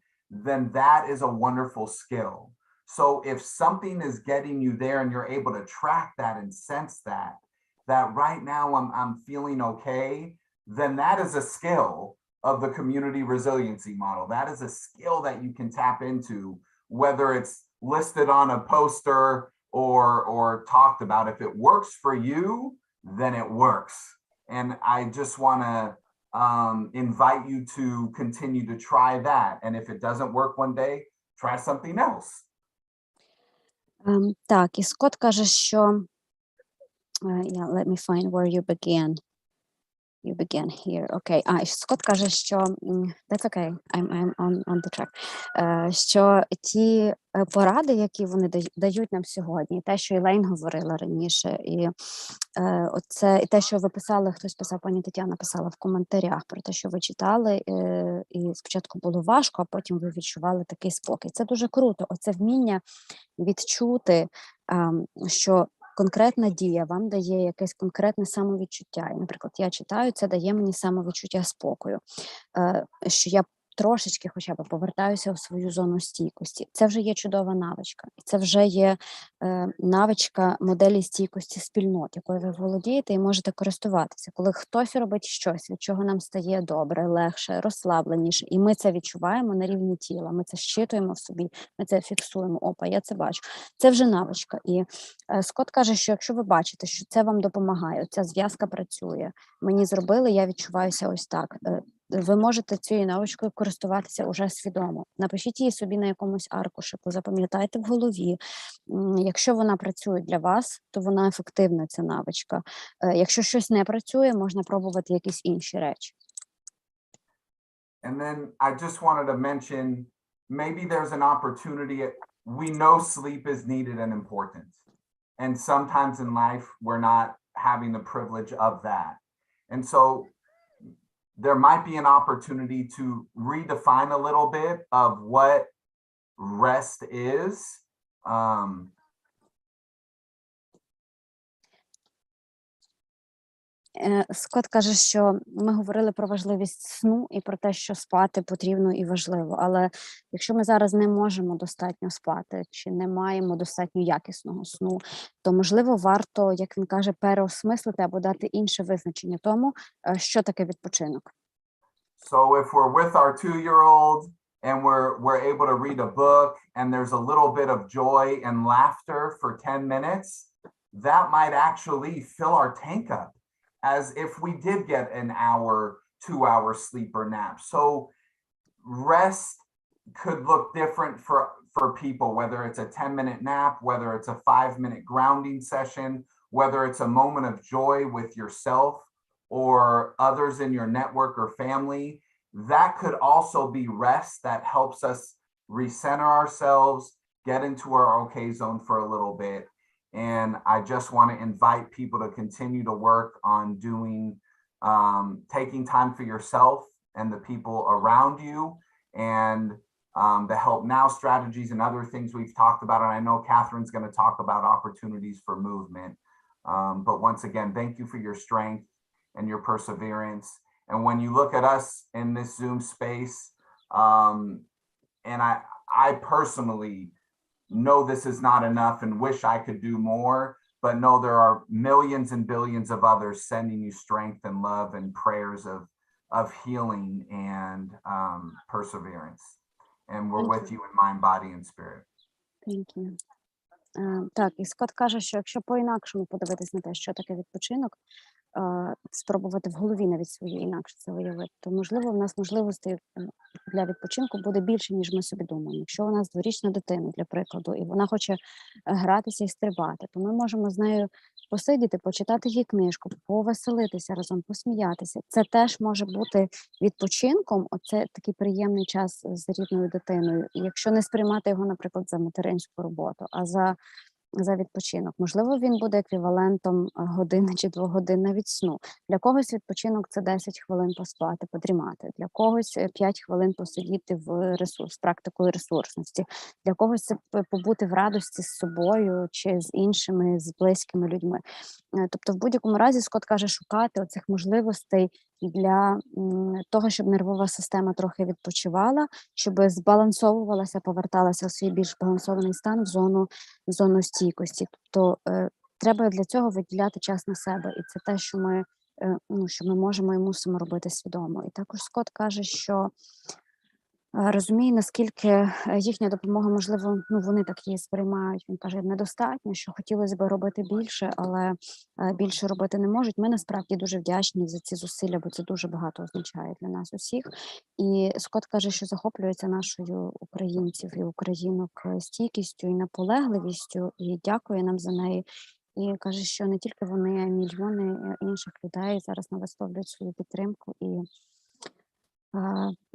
then that is a wonderful skill. So if something is getting you there and you're able to track that and sense that right now I'm feeling okay, then that is a skill of the community resiliency model. That is a skill that you can tap into, whether it's listed on a poster or talked about. If it works for you, then it works. And I just want to invite you to continue to try that. And if it doesn't work one day, try something else. Так, і Скотт каже, що yeah, let me find where you began. You began here. Okay. Скотт каже, що that's okay. I'm on the track. Що ті поради, які вони дають нам сьогодні, те, що Елейн говорила раніше, і і те, що ви писали, хтось писав, пані Тетяна писала в коментарях про те, що ви читали, і спочатку було важко, а потім ви відчували такий спокій. Це дуже круто. Оце вміння відчути, що конкретна дія вам дає якесь конкретне самовідчуття. І, наприклад, я читаю, це дає мені самовідчуття спокою, що я трошечки хоча б повертаюся у свою зону стійкості. Це вже є чудова навичка. І це вже є навичка моделі стійкості спільнот, якою ви володієте і можете користуватися. Коли хтось робить щось, від чого нам стає добре, легше, розслабленіше, і ми це відчуваємо на рівні тіла, ми це щитуємо в собі, ми це фіксуємо. Опа, я це бачу. Це вже навичка. І Скотт каже, що якщо ви бачите, що це вам допомагає, ця зв'язка працює, мені зробили, я відчуваюся ось так. Ви можете цією навичкою користуватися уже свідомо. Напишіть її собі на якомусь аркушику, запам'ятайте в голові. Якщо вона працює для вас, то вона ефективна, ця навичка. Якщо щось не працює, можна пробувати якісь інші речі. And then I just wanted to mention, maybe there's an opportunity. We know sleep is needed and important. And sometimes in life, we're not having the privilege of that. And so there might be an opportunity to redefine a little bit of what rest is. Скотт каже, що ми говорили про важливість сну і про те, що спати потрібно і важливо. Але якщо ми зараз не можемо достатньо спати, чи не маємо достатньо якісного сну, то, можливо, варто, як він каже, переосмислити або дати інше визначення тому, що таке відпочинок. So if we're with our 2-year-old and we're able to read a book and there's a little bit of joy and laughter for 10 minutes, that might actually fill our tank up as if we did get an hour, 2-hour sleep or nap. So rest could look different for people, whether it's a 10-minute nap, whether it's a 5-minute grounding session, whether it's a moment of joy with yourself or others in your network or family. That could also be rest that helps us recenter ourselves, get into our okay zone for a little bit. And I just want to invite people to continue to work on doing, taking time for yourself and the people around you, and the help now strategies and other things we've talked about. And I know Catherine's going to talk about opportunities for movement. But once again, thank you for your strength and your perseverance. And when you look at us in this Zoom space, and I personally know this is not enough and wish I could do more, but know there are millions and billions of others sending you strength and love and prayers of healing and perseverance. And we're with you in mind, body, and spirit. Thank you. Так, і Скотт каже, що якщо по-інакшому подивитись на те, що таке відпочинок, спробувати в голові навіть своє інакше це виявити, то, можливо, в нас можливостей для відпочинку буде більше, ніж ми собі думаємо. Якщо у нас 2-річна дитина, для прикладу, і вона хоче гратися і стрибати, то ми можемо з нею посидіти, почитати їй книжку, повеселитися разом, посміятися. Це теж може бути відпочинком, оце такий приємний час з рідною дитиною. І якщо не сприймати його, наприклад, за материнську роботу, а за відпочинок. Можливо, він буде еквівалентом години чи 2 годин навіть сну. Для когось відпочинок – це 10 хвилин поспати, подрімати. Для когось 5 хвилин посидіти в практикою ресурсності. Для когось це побути в радості з собою чи з іншими, з близькими людьми. Тобто, в будь-якому разі, Скотт каже, шукати оцих можливостей для того, щоб нервова система трохи відпочивала, щоб збалансовувалася, поверталася у свій більш збалансований стан, в зону стійкості. Тобто треба для цього виділяти час на себе. І це те, що ми можемо і мусимо робити свідомо. І також Скотт каже, що розуміє, наскільки їхня допомога, можливо, вони так її сприймають. Він каже, недостатньо, що хотілося б робити більше, але більше робити не можуть. Ми насправді дуже вдячні за ці зусилля, бо це дуже багато означає для нас усіх. І Скотт каже, що захоплюється нашою українців і українок стійкістю і наполегливістю, і дякує нам за неї. І каже, що не тільки вони, а й мільйони інших людей зараз висловлюють свою підтримку і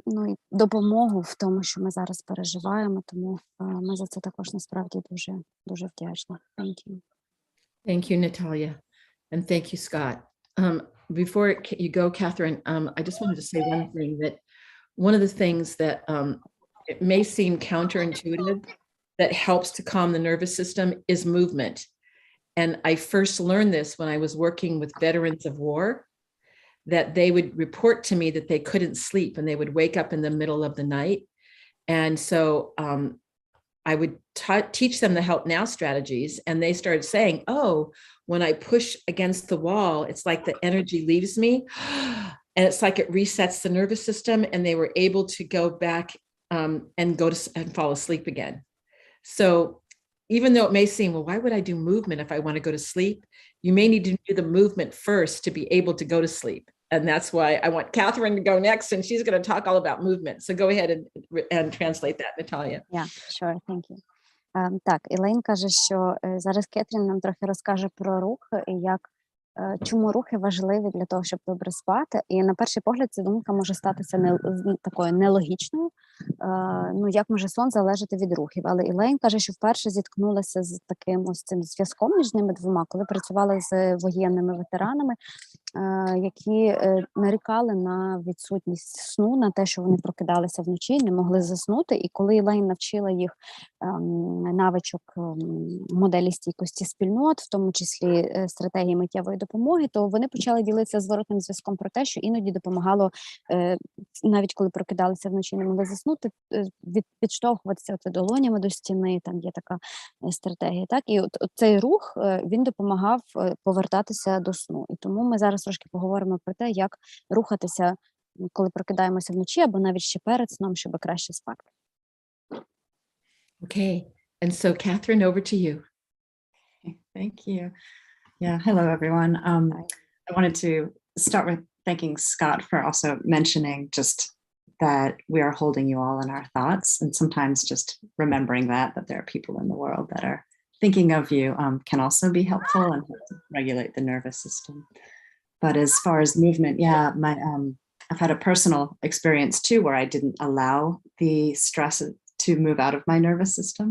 і допомогу в тому, що ми зараз переживаємо, тому ми за це також насправді дуже, дуже вдячні. Thank you. Thank you, Natalia. And thank you, Scott. Before you go, Catherine, I just wanted to say one thing, that one of the things that it may seem counterintuitive that helps to calm the nervous system is movement. And I first learned this when I was working with veterans of war, that they would report to me that they couldn't sleep and they would wake up in the middle of the night. And so I would teach them the help now strategies, and they started saying, oh, when I push against the wall, it's like the energy leaves me and it's like it resets the nervous system, and they were able to go back and fall asleep again. So even though it may seem, well, why would I do movement if I want to go to sleep? You may need to do the movement first to be able to go to sleep. And that's why I want Catherine to go next, and she's going to talk all about movement. So go ahead and translate that, Natalia. Yeah, sure, thank you. Так, Елейн каже, що зараз Кетрін нам трохи розкаже про рух і чому рухи важливі для того, щоб добре спати. І на перший погляд ця думка може статися такою нелогічною. Як може сон залежати від рухів? Але Елейн каже, що вперше зіткнулася з таким ось цим зв'язком між ними двома, коли працювала з воєнними ветеранами, які нарікали на відсутність сну, на те, що вони прокидалися вночі, не могли заснути. І коли Елейн навчила їх навичок моделі стійкості спільнот, в тому числі стратегії миттєвої допомоги, то вони почали ділитися зворотним зв'язком про те, що іноді допомагало, навіть коли прокидалися вночі, не могли заснути, підштовхуватися долонями до стіни, там є така стратегія. Так? І цей рух, він допомагав повертатися до сну. І тому ми зараз трошки поговоримо про те, як рухатися, коли прокидаємося вночі, або навіть ще перед сном, щоб краще спати. Okay, and so Catherine, over to you. Thank you. Yeah, hello everyone. I wanted to start with thanking Scott for also mentioning just that we are holding you all in our thoughts, and sometimes just remembering that there are people in the world that are thinking of you can also be helpful and help to regulate the nervous system. But as far as movement, yeah, I've had a personal experience too where I didn't allow the stress to move out of my nervous system.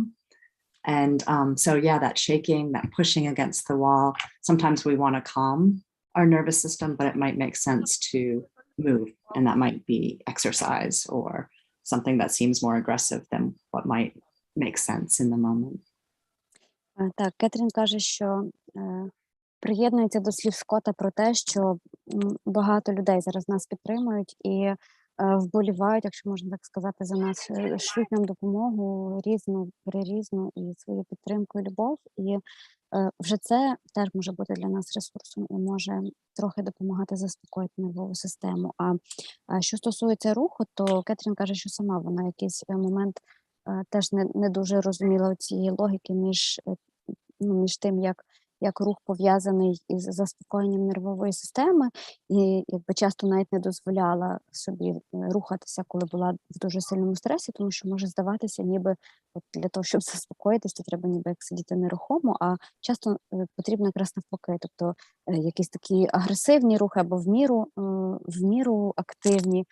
And so yeah, that shaking, that pushing against the wall, sometimes we want to calm our nervous system, but it might make sense to move, and that might be exercise or something that seems more aggressive than what might make sense in the moment. Так, Кетрін каже, що приєднується до слів Скотта про те, що багато людей зараз нас підтримують, і вболівають, якщо можна так сказати, за нас, шлють нам допомогу різну, прирізну і свою підтримку і любов. І вже це теж може бути для нас ресурсом і може трохи допомагати заспокоїти нервову систему. А що стосується руху, то Кетрін каже, що сама вона якийсь момент теж не дуже розуміла цієї логіки між тим, як рух пов'язаний із заспокоєнням нервової системи, і якби часто навіть не дозволяла собі рухатися, коли була в дуже сильному стресі, тому що може здаватися, ніби от для того, щоб заспокоїтися, то треба ніби як сидіти нерухомо, а часто потрібно якраз навпаки, тобто якісь такі агресивні рухи або в міру активні,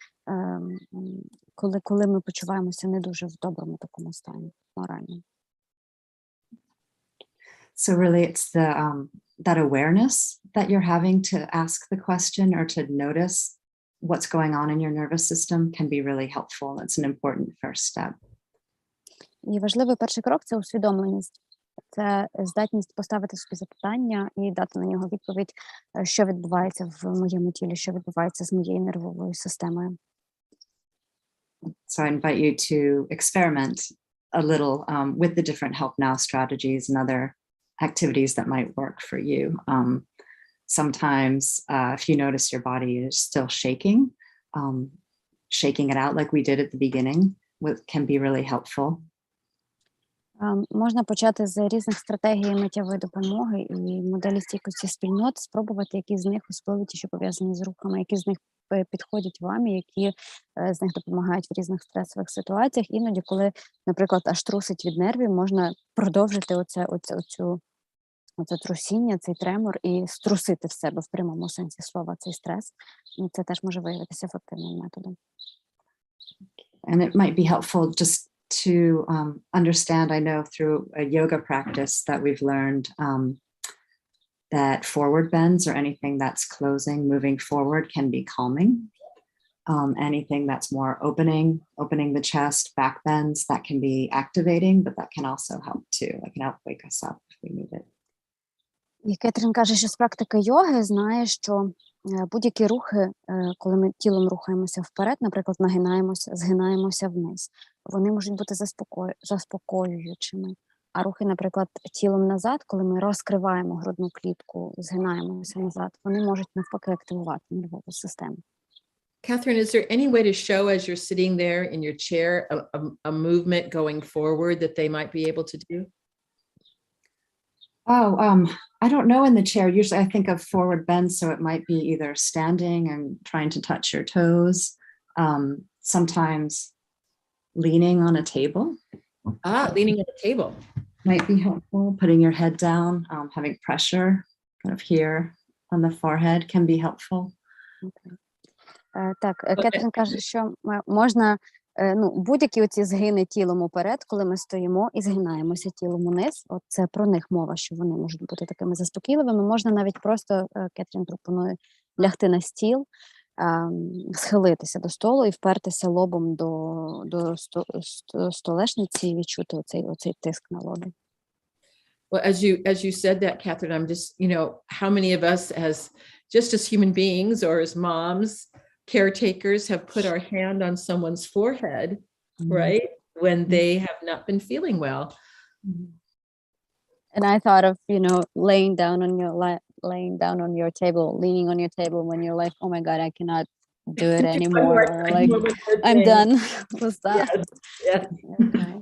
коли ми почуваємося не дуже в доброму такому стані морально. So really it's that awareness that you're having to ask the question or to notice what's going on in your nervous system can be really helpful. It's an important first step. І важливий перший крок – це усвідомленість. Це здатність поставити собі запитання і дати на нього відповідь, що відбувається в моєму тілі, що відбувається з моєю нервовою системою. So I invite you to experiment a little with the different help now strategies and other activities that might work for you. Sometimes if you notice your body is still shaking it out like we did at the beginning can be really helpful. Можна почати з різних стратегій миттєвої допомоги і моделі стійкості спільнот, спробувати, які з них, особливо ті, що пов'язані з рухами, які з них підходять вам, і які з них допомагають в різних стресових ситуаціях. Іноді, коли, наприклад, аж трусить від нервів, можна продовжити оце трусіння, цей тремор і струсити в себе в прямому сенсі слова цей стрес. І це теж може виявитися ефективним методом. And it might be helpful just to understand, I know through a yoga practice that we've learned that forward bends or anything that's closing, moving forward can be calming. Anything that's more opening the chest, back bends, that can be activating, but that can also help too. That can help wake us up if we need it. І Кетрін каже, що з практики йоги знає, що будь-які рухи, коли ми тілом рухаємося вперед, наприклад, нагинаємося, згинаємося вниз, вони можуть бути заспокоюючими. А рухи, наприклад, тілом назад, коли ми розкриваємо грудну клітку, згинаємося назад, вони можуть навпаки активувати нервову систему. Catherine, is there any way to show as you're sitting there in your chair a movement going forward that they might be able to do? Oh, I don't know in the chair. Usually I think of forward bend, so it might be either standing and trying to touch your toes, sometimes leaning on a table. Leaning on a table. Might be helpful. Putting your head down, having pressure kind of here on the forehead can be helpful. Okay. Так, Кетрін каже, що можна будь-які оці згини тілом уперед, коли ми стоїмо і згинаємося тілом униз, от це про них мова, що вони можуть бути такими заспокійливими. Можна навіть просто, Кетрін пропонує, лягти на стіл, схилитися до столу і впертися лобом до столешниці і відчути оцей тиск на лобі. Well, as you said that, Catherine, I'm just, how many of us as human beings or as moms, caretakers have put our hand on someone's forehead, right? When they have not been feeling well. And I thought of, laying down on your table, leaning on your table when you're like, oh my God, I cannot do it anymore. Like, I'm done with that. Yes. Okay.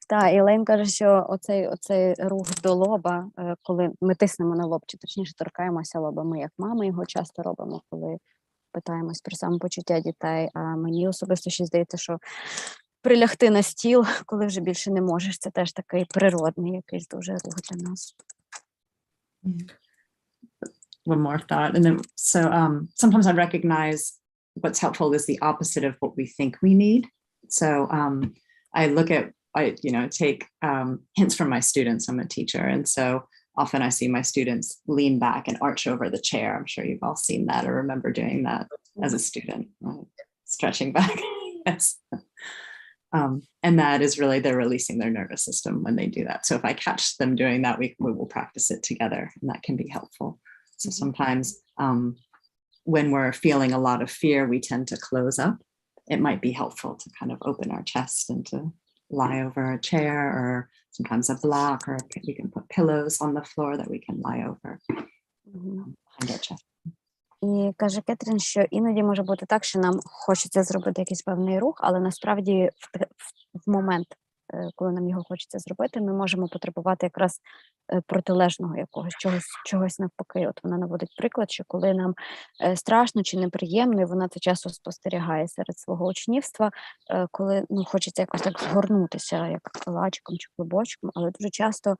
Так, Elaine каже, що оцей рух до лоба, коли ми тиснемо на лоб, чи точніше торкаємося лоба, ми як мами його часто робимо, коли питаємось про самопочуття дітей, а мені особисто ще здається, що прилягти на стіл, коли вже більше не можеш, це теж такий природний якийсь дуже рух для нас. One more thought. And then, so sometimes I recognize what's helpful is the opposite of what we think we need. So I take hints from my students. I'm a teacher. And so often I see my students lean back and arch over the chair. I'm sure you've all seen that or remember doing that as a student, stretching back. Yes. And that is really, they're releasing their nervous system when they do that. So if I catch them doing that, we will practice it together, and that can be helpful. So sometimes when we're feeling a lot of fear, we tend to close up it might be helpful to kind of open our chest and to lie over a chair or sometimes a block, or we can put pillows on the floor that we can lie over behind our chest. І каже Кетрін, що іноді може бути так, що нам хочеться зробити якийсь певний рух, але насправді в момент, коли нам його хочеться зробити, ми можемо потребувати якраз протилежного якогось, чогось навпаки. От вона наводить приклад, що коли нам страшно чи неприємно, і вона це часто спостерігає серед свого учнівства, коли хочеться якось так згорнутися, як калачиком чи клубочком, але дуже часто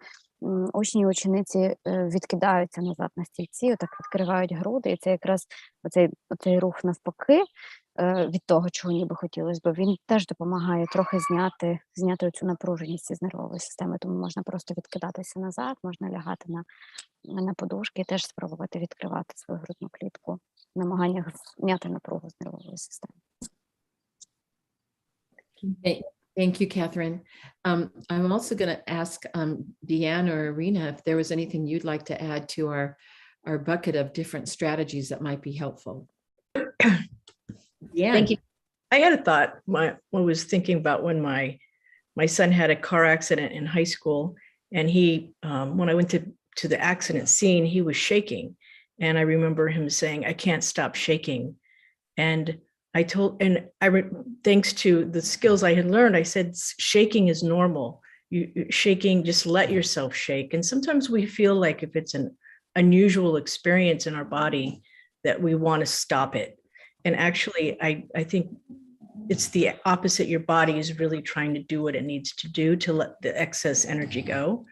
учні і учениці відкидаються назад на стільці, отак відкривають груди, і це якраз оцей рух навпаки від того, чого ніби хотілося б, він теж допомагає трохи зняти цю напруженість із нервової системи, тому можна просто відкидатися назад, можна лягати на подушки і теж спробувати відкривати свою грудну клітку в намаганнях зняти напругу з нервової системи. Thank you, Catherine. I'm also going to ask Deanne or Irina if there was anything you'd like to add to our bucket of different strategies that might be helpful. Yeah. Thank you. I had a thought. I was thinking about when my son had a car accident in high school, and he, when I went to the accident scene, he was shaking, and I remember him saying, "I can't stop shaking," and thanks to the skills I had learned, I said, shaking is normal. Shaking, just let yourself shake. And sometimes we feel like if it's an unusual experience in our body that we want to stop it. And actually, I think it's the opposite. Your body is really trying to do what it needs to do to let the excess energy go.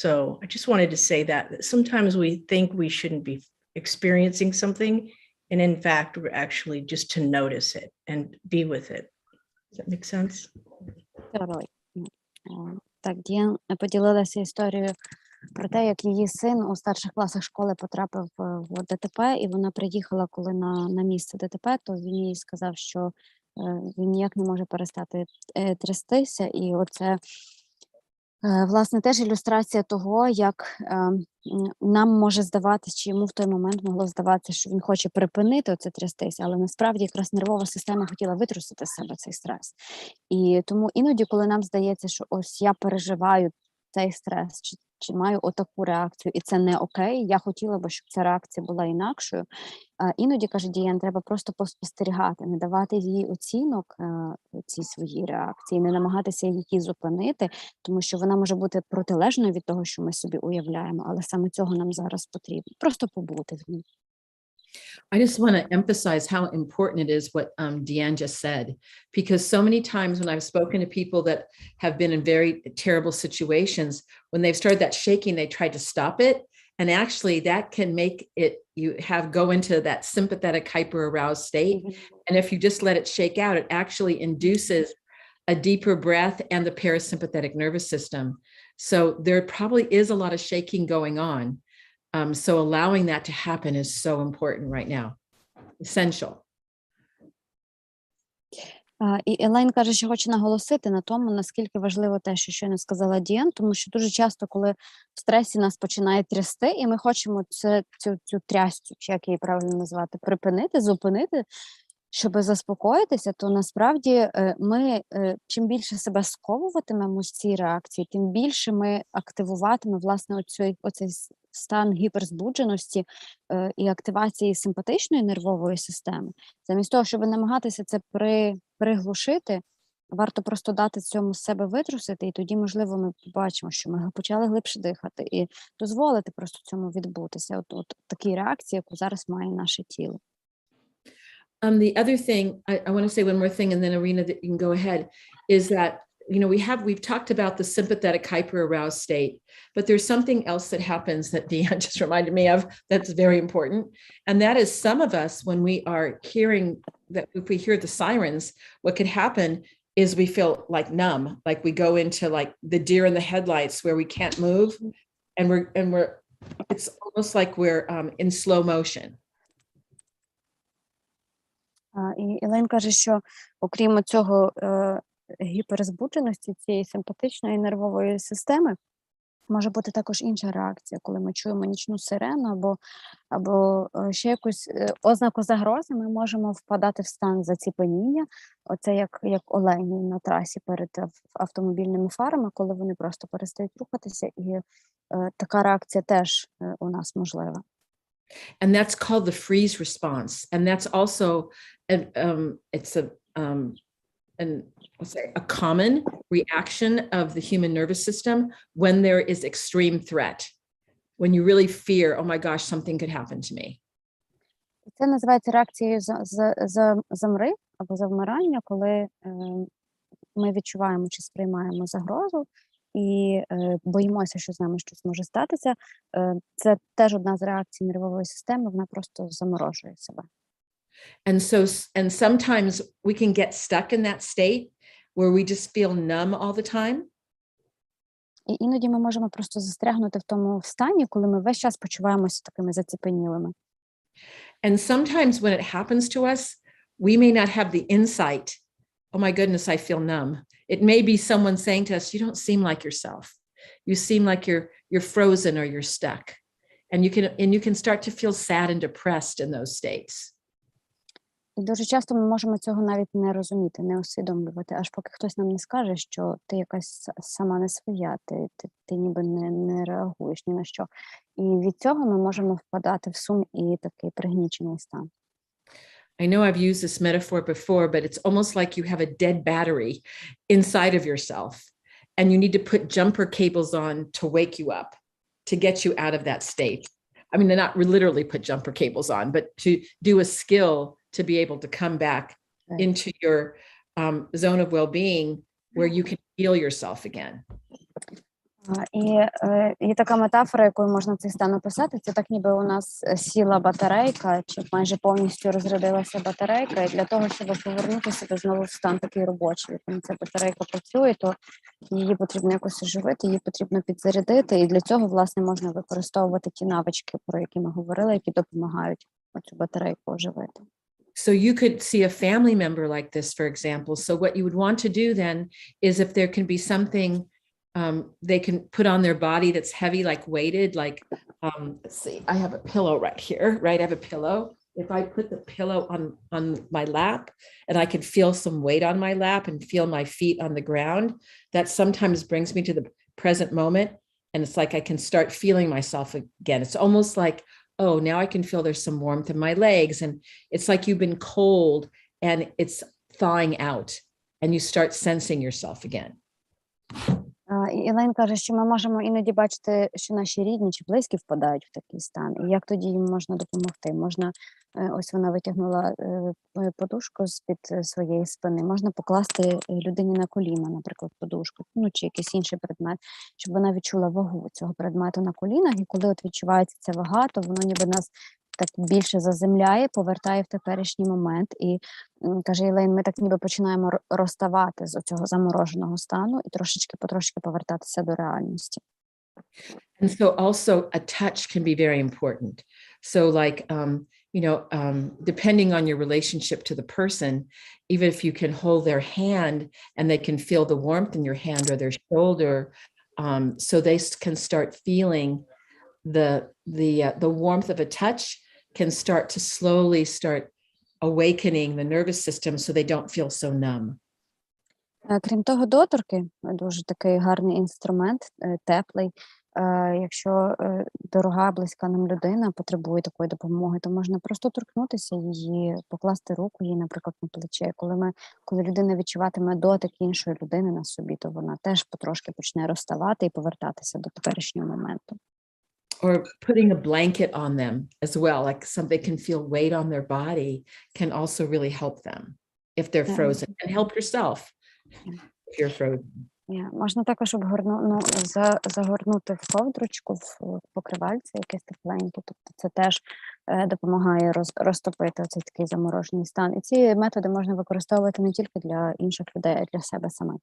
So I just wanted to say that sometimes we think we shouldn't be experiencing something, and in fact, we're actually just to notice it and be with it. Does that make sense? Totally. Так, Діан поділилася історією про те, як її син у старших класах школи потрапив в ДТП, і вона приїхала, коли на місце ДТП, то він їй сказав, що він ніяк не може перестати трястися, і оце, власне, теж ілюстрація того, як нам може здаватися, чи йому в той момент могло здаватися, що він хоче припинити оце трястися, але насправді якраз нервова система хотіла витрусити з себе цей стрес. І тому іноді, коли нам здається, що ось я переживаю цей стрес, чи маю отаку реакцію, і це не окей, я хотіла би, щоб ця реакція була інакшою. Іноді, каже Діян, треба просто поспостерігати, не давати їй оцінок цій своїй реакції, не намагатися її зупинити, тому що вона може бути протилежною від того, що ми собі уявляємо, але саме цього нам зараз потрібно. Просто побути в ній. I just want to emphasize how important it is what Deanne just said, because so many times when I've spoken to people that have been in very terrible situations, when they've started that shaking, they try to stop it. And actually that can make it, go into that sympathetic hyper-aroused state. And if you just let it shake out, it actually induces a deeper breath and the parasympathetic nervous system. So there probably is a lot of shaking going on. So allowing that to happen is so important right now. Essential. І Елейн каже, що хоче наголосити на тому, наскільки важливо те, що щойно сказала Діан, тому що дуже часто, коли в стресі нас починає трясти, і ми хочемо цю трясцю, чи як її правильно назвати, припинити, зупинити, щоб заспокоїтися, то насправді ми чим більше себе сковуватимемо з цієї реакції, тим більше ми активуватимемо, власне, оцей стан гіперзбудженості і активації симпатичної нервової системи. Замість того, щоб намагатися це приглушити, варто просто дати цьому з себе витрусити, і тоді, можливо, ми побачимо, що ми почали глибше дихати, і дозволити просто цьому відбутися. От такій реакції, яку зараз має наше тіло. The other thing, I want to say one more thing, and then Irina, that you can go ahead, is that, we've talked about the sympathetic hyper-aroused state, but there's something else that happens that Deanne just reminded me of that's very important. And that is some of us, when we are hearing that, if we hear the sirens, what could happen is we feel like numb, like we go into like the deer in the headlights where we can't move. And it's almost like we're in slow motion. І Елейн каже, що окрім цього гіперзбудженості, цієї симпатичної нервової системи, Може бути також інша реакція, коли ми чуємо нічну сирену або ще якусь ознаку загрози, ми можемо впадати в стан заціпеніння. Оце як олені на трасі перед автомобільними фарами, коли вони просто перестають рухатися, і така реакція теж у нас можлива. And that's called the freeze response. And that's also, it's a common reaction of the human nervous system when there is extreme threat, when you really fear, oh my gosh, something could happen to me. Це називається реакцією замри або завмирання, коли ми відчуваємо чи сприймаємо загрозу і боїмося, що з нами щось може статися. Це теж одна з реакцій нервової системи, вона просто заморожує себе. And sometimes we can get stuck in that state where we just feel numb all the time. І іноді ми можемо просто застрягнути в тому стані, коли ми весь час почуваємося такими заціпенілими. And sometimes when it happens to us, we may not have the insight, oh my goodness, I feel numb. It may be someone saying to us, you don't seem like yourself. You seem like you're frozen or you're stuck. And you can start to feel sad and depressed in those states. І дуже часто ми можемо цього навіть не розуміти, не усвідомлювати, аж поки хтось нам не скаже, що ти якась сама не своя, ти ніби не реагуєш ні на що. І від цього ми можемо впадати в сум і такий пригнічений стан. I know I've used this metaphor before, but it's almost like you have a dead battery inside of yourself, and you need to put jumper cables on to wake you up, to get you out of that state. I mean, they're not literally put jumper cables on, but to do a skill to be able to come back into your zone of well-being where you can heal yourself again. І така метафора, якою можна цей стан описати, це так ніби у нас сіла батарейка, чи майже повністю розрядилася батарейка, і для того, щоб повернути себе знову в стан такий робочий. Коли ця батарейка працює, то її потрібно якось оживити, її потрібно підзарядити, і для цього, власне, можна використовувати ті навички, про які ми говорили, які допомагають цю батарейку оживити. So you could see a family member like this, for example. So what you would want to do then is if there can be something they can put on their body that's heavy, like weighted, like, let's see, I have a pillow right here, right? I have a pillow. If I put the pillow on my lap and I can feel some weight on my lap and feel my feet on the ground, that sometimes brings me to the present moment. And it's like I can start feeling myself again. It's almost like, oh, now I can feel there's some warmth in my legs. And it's like you've been cold and it's thawing out and you start sensing yourself again. Ілейн каже, що ми можемо іноді бачити, що наші рідні чи близькі впадають в такий стан. І як тоді їм можна допомогти? Можна, ось вона витягнула подушку з-під своєї спини, можна покласти людині на коліна, наприклад, подушку, ну чи якийсь інший предмет, щоб вона відчула вагу цього предмету на колінах. І коли от відчувається ця вага, то воно ніби нас так більше заземляє, повертає в теперішній момент. І, каже Ілейн, ми так ніби починаємо розставати з цього замороженого стану і потрошки повертатися до реальності. And so also a touch can be very important. So like, depending on your relationship to the person, even if you can hold their hand and they can feel the warmth in your hand or their shoulder, so they can start feeling the warmth of a touch can start to slowly start awakening the nervous system so they don't feel so numb. Крім того, доторки – дуже такий гарний інструмент, теплий. Якщо дорога, близька нам людина потребує такої допомоги, то можна просто торкнутися її, покласти руку їй, наприклад, на плече. Коли людина відчуватиме дотик іншої людини на собі, то вона теж потрошки почне розставати і повертатися до теперішнього моменту. Or putting a blanket on them as well, like they can feel weight on their body can also really help them if they're frozen. And help yourself if you're frozen. Можна також загорнути в ковдрочку, в покривальце якесь тепленьке, тобто це теж допомагає розтопити оцей такий заморожений стан. І ці методи можна використовувати не тільки для інших людей, а й для себе самих.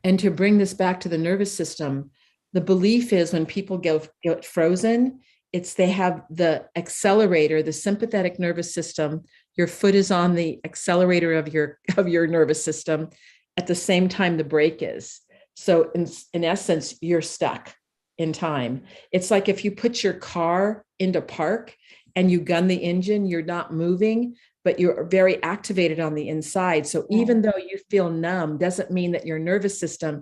And to bring this back to the nervous system, the belief is when people get frozen, it's they have the accelerator, the sympathetic nervous system. Your foot is on the accelerator of your nervous system at the same time the brake is. So in essence, you're stuck in time. It's like if you put your car into park and you gun the engine, you're not moving, but you're very activated on the inside. So even though you feel numb, doesn't mean that your nervous system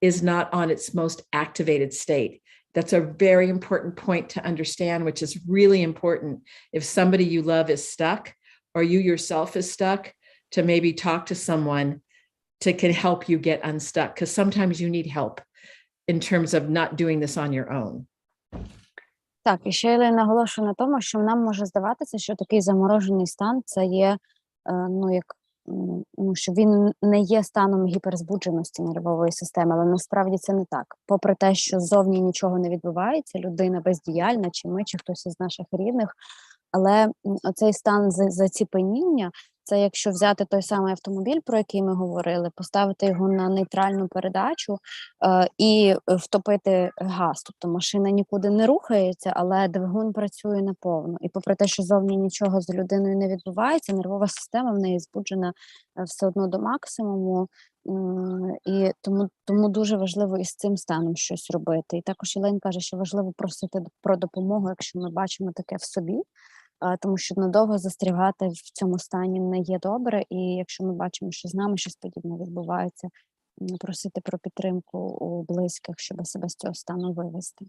is not on its most activated state. That's a very important point to understand, which is really important if somebody you love is stuck or you yourself is stuck, to maybe talk to someone to can help you get unstuck, because sometimes you need help in terms of not doing this on your own. Так, і ще я наголошую на тому, що нам може здаватися, що такий заморожений стан – це є, що він не є станом гіперзбудженості нервової системи, але насправді це не так. Попри те, що зовні нічого не відбувається, людина бездіяльна, чи ми, чи хтось із наших рідних, але оцей стан заціпеніння – це якщо взяти той самий автомобіль, про який ми говорили, поставити його на нейтральну передачу і втопити газ. Тобто машина нікуди не рухається, але двигун працює наповну. І попри те, що зовні нічого з людиною не відбувається, нервова система в неї збуджена все одно до максимуму. І тому дуже важливо із цим станом щось робити. І також Єлень каже, що важливо просити про допомогу, якщо ми бачимо таке в собі, тому що надовго застрягати в цьому стані не є добре, і якщо ми бачимо, що з нами щось подібне відбувається, просити про підтримку у близьких, щоб себе з цього стану вивести.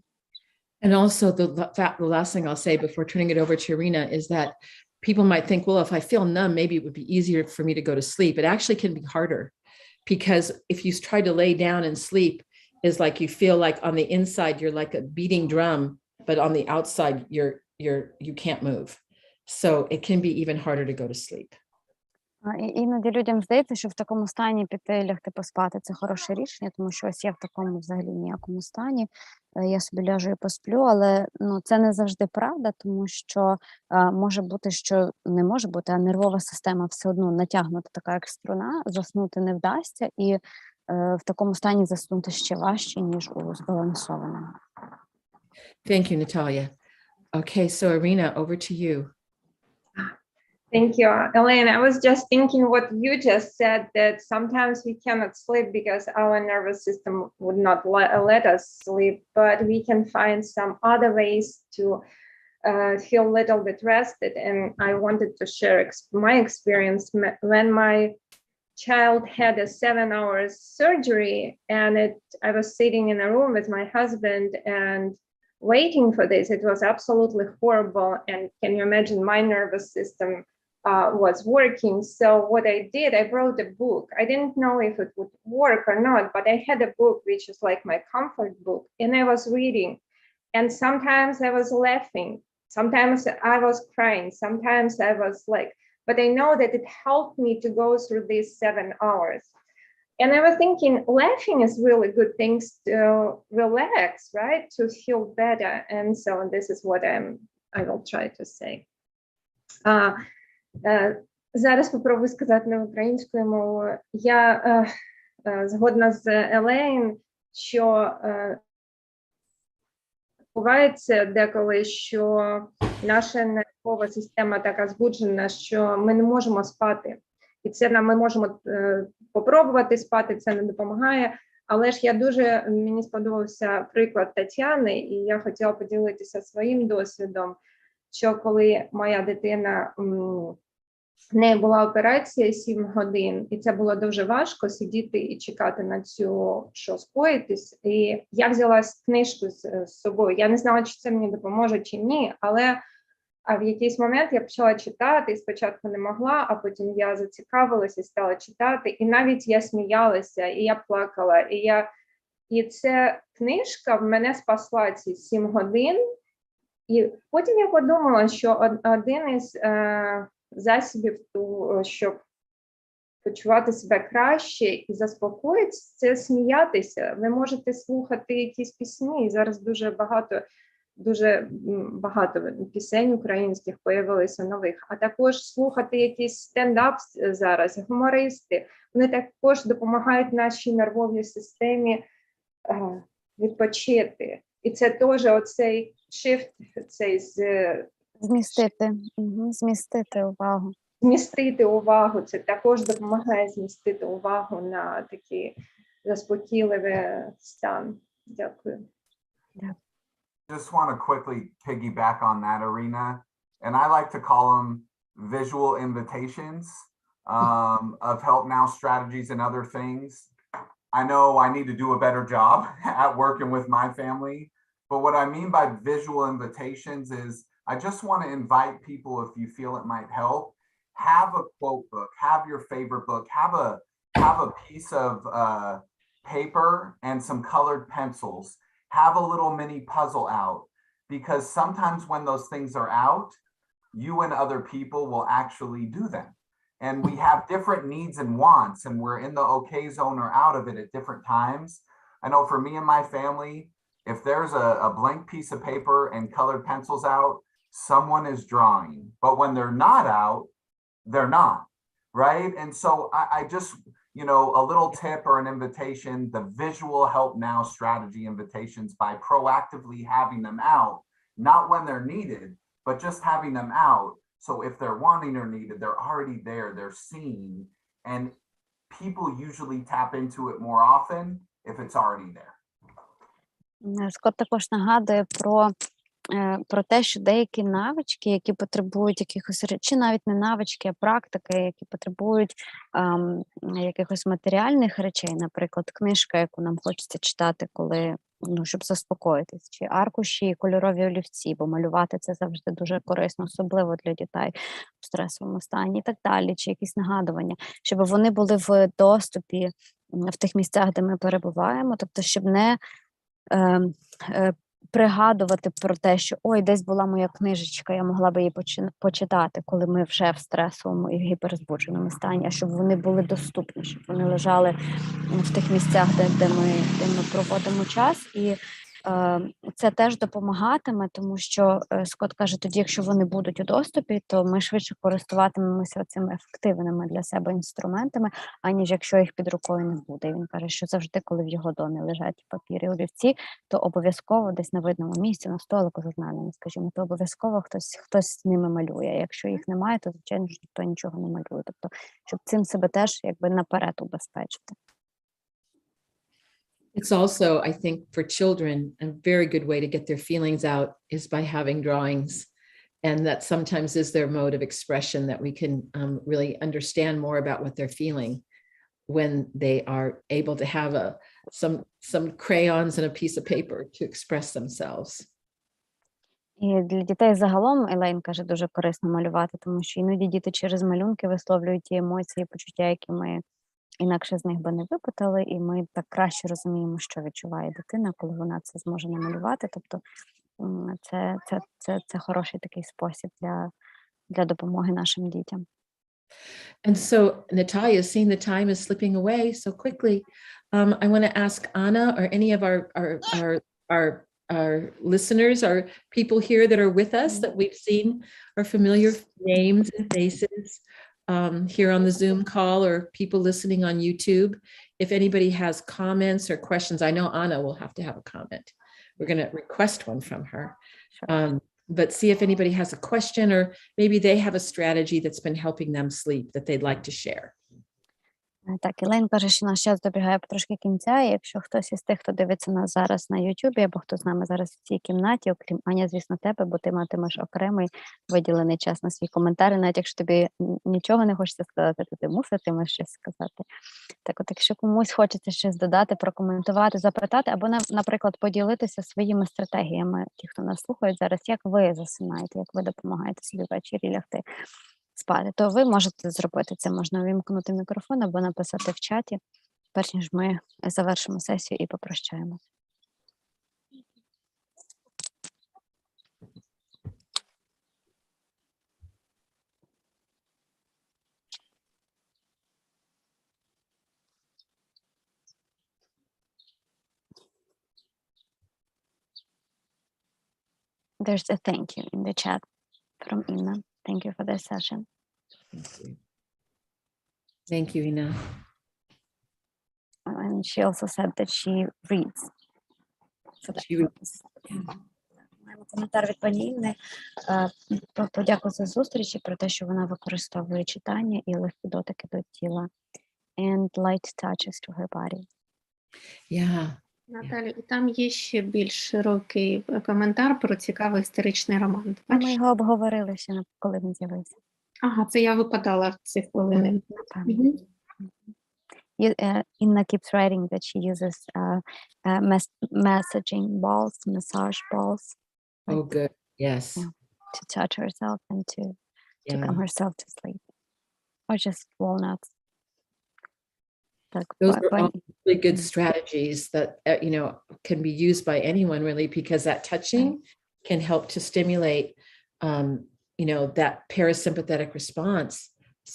And also the last thing I'll say before turning it over to Irina is that people might think, well, if I feel numb, maybe it would be easier for me to go to sleep. It actually can be harder, because if you try to lay down and sleep, is like you feel like on the inside you're like a beating drum, but on the outside you can't move. So it can be even harder to go to sleep. Іноді людям здається, що в такому стані піти лягти поспати – це хороше рішення, тому що ось я в такому взагалі ніякому стані, я собі ляжу і посплю, але це не завжди правда, тому що може бути, що не може бути, а нервова система все одно натягнута така як струна, заснути не вдасться, і в такому стані заснути ще важче, ніж у збалансованому. Thank you, Natalia. Okay, so Irina, over to you. Thank you, Elaine. I was just thinking what you just said, that sometimes we cannot sleep because our nervous system would not let us sleep, but we can find some other ways to feel a little bit rested. And I wanted to share my experience when my child had a 7-hour surgery, and I was sitting in a room with my husband and waiting for this. It was absolutely horrible. And can you imagine, my nervous system was working. So what I did, I wrote a book. I didn't know if it would work or not, but I had a book which is like my comfort book, and I was reading. And sometimes I was laughing, sometimes I was crying, sometimes I was like, but I know that it helped me to go through these 7 hours. And I was thinking, laughing is really good things to relax, right? To feel better. And so this is what I will try to say. Зараз попробую сказати на українською мовою. Я згодна з Елейн, що бувається деколи, що наша нервова система така збуджена, що ми не можемо спати. І це ми можемо попробувати спати, це не допомагає. Але ж мені сподобався приклад Тетяни, і я хотіла поділитися своїм досвідом, що коли моя дитина, в неї була операція 7 годин, і це було дуже важко сидіти і чекати на цю, що скоїтись. І я взяла книжку з собою. Я не знала, чи це мені допоможе, чи ні, але в якийсь момент я почала читати, і спочатку не могла, а потім я зацікавилася і стала читати, і навіть я сміялася, і я плакала, і ця книжка в мене спасла ці 7 годин. І потім я подумала, що один із засобів, щоб почувати себе краще і заспокоїтися, це сміятися. Ви можете слухати якісь пісні, і зараз дуже багато пісень українських появилося нових, а також слухати якісь стендап зараз, гумористи. Вони також допомагають нашій нервовій системі відпочити. І це теж оцей shift, цей змістити увагу. Змістити увагу, це також допомагає змістити увагу на такий заспокійливий стан. Дякую. Yeah. Just want to quickly piggyback on that, Arena, and I like to call them visual invitations of help now strategies and other things. I know I need to do a better job at working with my family, but what I mean by visual invitations is I just want to invite people, if you feel it might help, have a quote book, have your favorite book, have a piece of paper and some colored pencils, have a little mini puzzle out, because sometimes when those things are out, you and other people will actually do them. And we have different needs and wants, and we're in the okay zone or out of it at different times. I know for me and my family, if there's a blank piece of paper and colored pencils out, someone is drawing. But when they're not out, they're not, right? And so I just, you know, a little tip or an invitation, the visual help now strategy invitations, by proactively having them out, not when they're needed, but just having them out. So if they're wanting or needed, they're already there, they're seen, and people usually tap into it more often if it's already there. Скотт також нагадує про те, що деякі навички, які потребують якихось чи навіть не навички, а практики, які потребують якихось матеріальних речей, наприклад, книжка, яку нам хочеться читати, коли, щоб заспокоїтись, чи аркуші, кольорові олівці, бо малювати це завжди дуже корисно, особливо для дітей в стресовому стані і так далі, чи якісь нагадування, щоб вони були в доступі в тих місцях, де ми перебуваємо, тобто, щоб не пригадувати про те, що ой, десь була моя книжечка, я могла би її почитати, коли ми вже в стресовому і гіперзбудженому стані, а щоб вони були доступні, щоб вони лежали в тих місцях, де ми проводимо час. І це теж допомагатиме, тому що Скотт каже, тоді, якщо вони будуть у доступі, то ми швидше користуватимемося цими ефективними для себе інструментами, аніж якщо їх під рукою не буде. І він каже, що завжди, коли в його домі лежать папір і олівці, то обов'язково десь на видному місці, на столику журнальному, скажімо, то обов'язково хтось з ними малює. Якщо їх немає, то, звичайно ж, ніхто нічого не малює. Тобто, щоб цим себе теж якби наперед убезпечити. It's also, I think, for children, a very good way to get their feelings out is by having drawings. And that sometimes is their mode of expression, that we can really understand more about what they're feeling when they are able to have some crayons and a piece of paper to express themselves. І для дітей загалом, Елейн каже, дуже корисно малювати, тому що іноді діти через малюнки висловлюють ті емоції, почуття, які ми інакше з них би не випитали, і ми так краще розуміємо, що відчуває дитина, коли вона це зможе намалювати. Тобто це хороший такий спосіб для допомоги нашим дітям. And so, Natalia, seeing the time is slipping away so quickly, I want to ask Anna or any of our listeners, our people here that are with us that we've seen are familiar names and faces here on the Zoom call, or people listening on YouTube. If anybody has comments or questions, I know Anna will have to have a comment. We're going to request one from her. But see if anybody has a question, or maybe they have a strategy that's been helping them sleep that they'd like to share. Так, Елейн каже, що наш час добігає потрошки кінця, і якщо хтось із тих, хто дивиться нас зараз на Ютубі, або хто з нами зараз в цій кімнаті, окрім Аня, звісно, тебе, бо ти матимеш окремий виділений час на свій коментар, навіть якщо тобі нічого не хочеться сказати, то ти муситимеш щось сказати. Так от, якщо комусь хочеться щось додати, прокоментувати, запитати, або, наприклад, поділитися своїми стратегіями, ті, хто нас слухають зараз, як ви засинаєте, як ви допомагаєте собі ввечері лягти спати, то ви можете зробити це. Можна увімкнути мікрофон або написати в чаті, перш ніж ми завершимо сесію і попрощаємося. There's a thank you in the chat from Ina. Thank you for this session. Thank you, Ina. And she also said that she reads. Маємо коментар від пані Інни про подяку за зустріч і про те, що вона використовує читання і легкі дотики до тіла. And light touches to her body. Yeah, Наталю, і там є ще більш широкий коментар про цікавий історичний роман. Ми Бачиш? його обговорили ще, коли він з'явився. Ага, це я випадала в ці хвилини. Напевно. Мгм. Inna keeps writing that she uses messaging balls, massage balls, Oh, good. Yes. Yeah. to touch herself and to Yeah. calm herself to sleep, or just walnuts. Так, Those are all пані- really good strategies that, can be used by anyone really, because that touching can help to stimulate, that parasympathetic response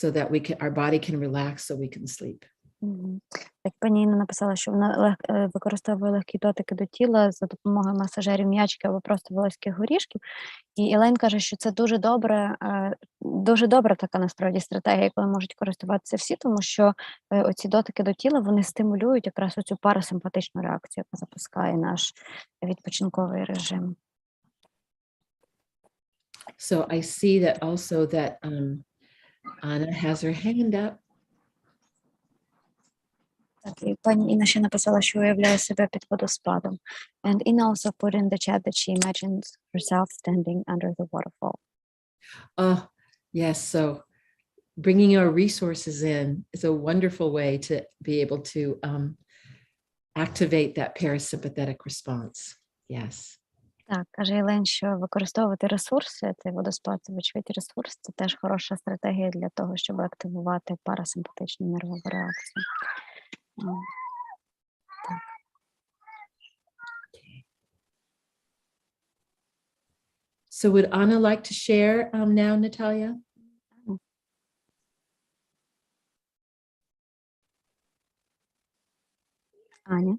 so that our body can relax so we can sleep. Мгм. Так, пані Інна написала, що вона використовує легкі дотики до тіла за допомогою масажерів м'ячки або просто волоських горішків. І Елейн каже, що це дуже добра така насправді стратегія, якою можуть користуватися всі, тому що оці дотики до тіла, вони стимулюють якраз оцю парасимпатичну реакцію, яка запускає наш відпочинковий режим. So I see that also that Anna has her hand up. Так, і пані Інна ще написала, що уявляє себе під водоспадом. And Inna also put in the chat that she imagines herself standing under the waterfall. Oh, yes. So bringing our resources in is a wonderful way to be able to activate that parasympathetic response. Yes. Так, каже Елен, що використовувати ресурси, цей водоспад, це вочевидь ресурс, це теж хороша стратегія для того, щоб активувати парасимпатичну нервову реакцію. Так. So would Anna like to share now, Natalia? Аня?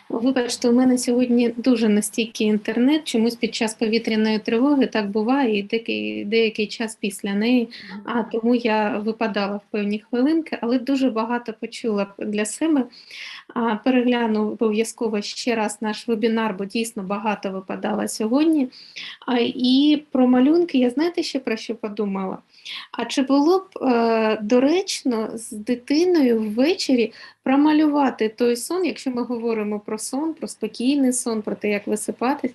Вибачте, у мене сьогодні дуже нестійкий інтернет, чомусь під час повітряної тривоги так буває, і деякий час після неї, тому я випадала в певні хвилинки, але дуже багато почула для себе. Перегляну обов'язково ще раз наш вебінар, бо дійсно багато випадала сьогодні. І про малюнки я знаєте ще про що подумала? А чи було б доречно з дитиною ввечері промалювати той сон, якщо ми говоримо про сон, про спокійний сон, про те, як висипатись,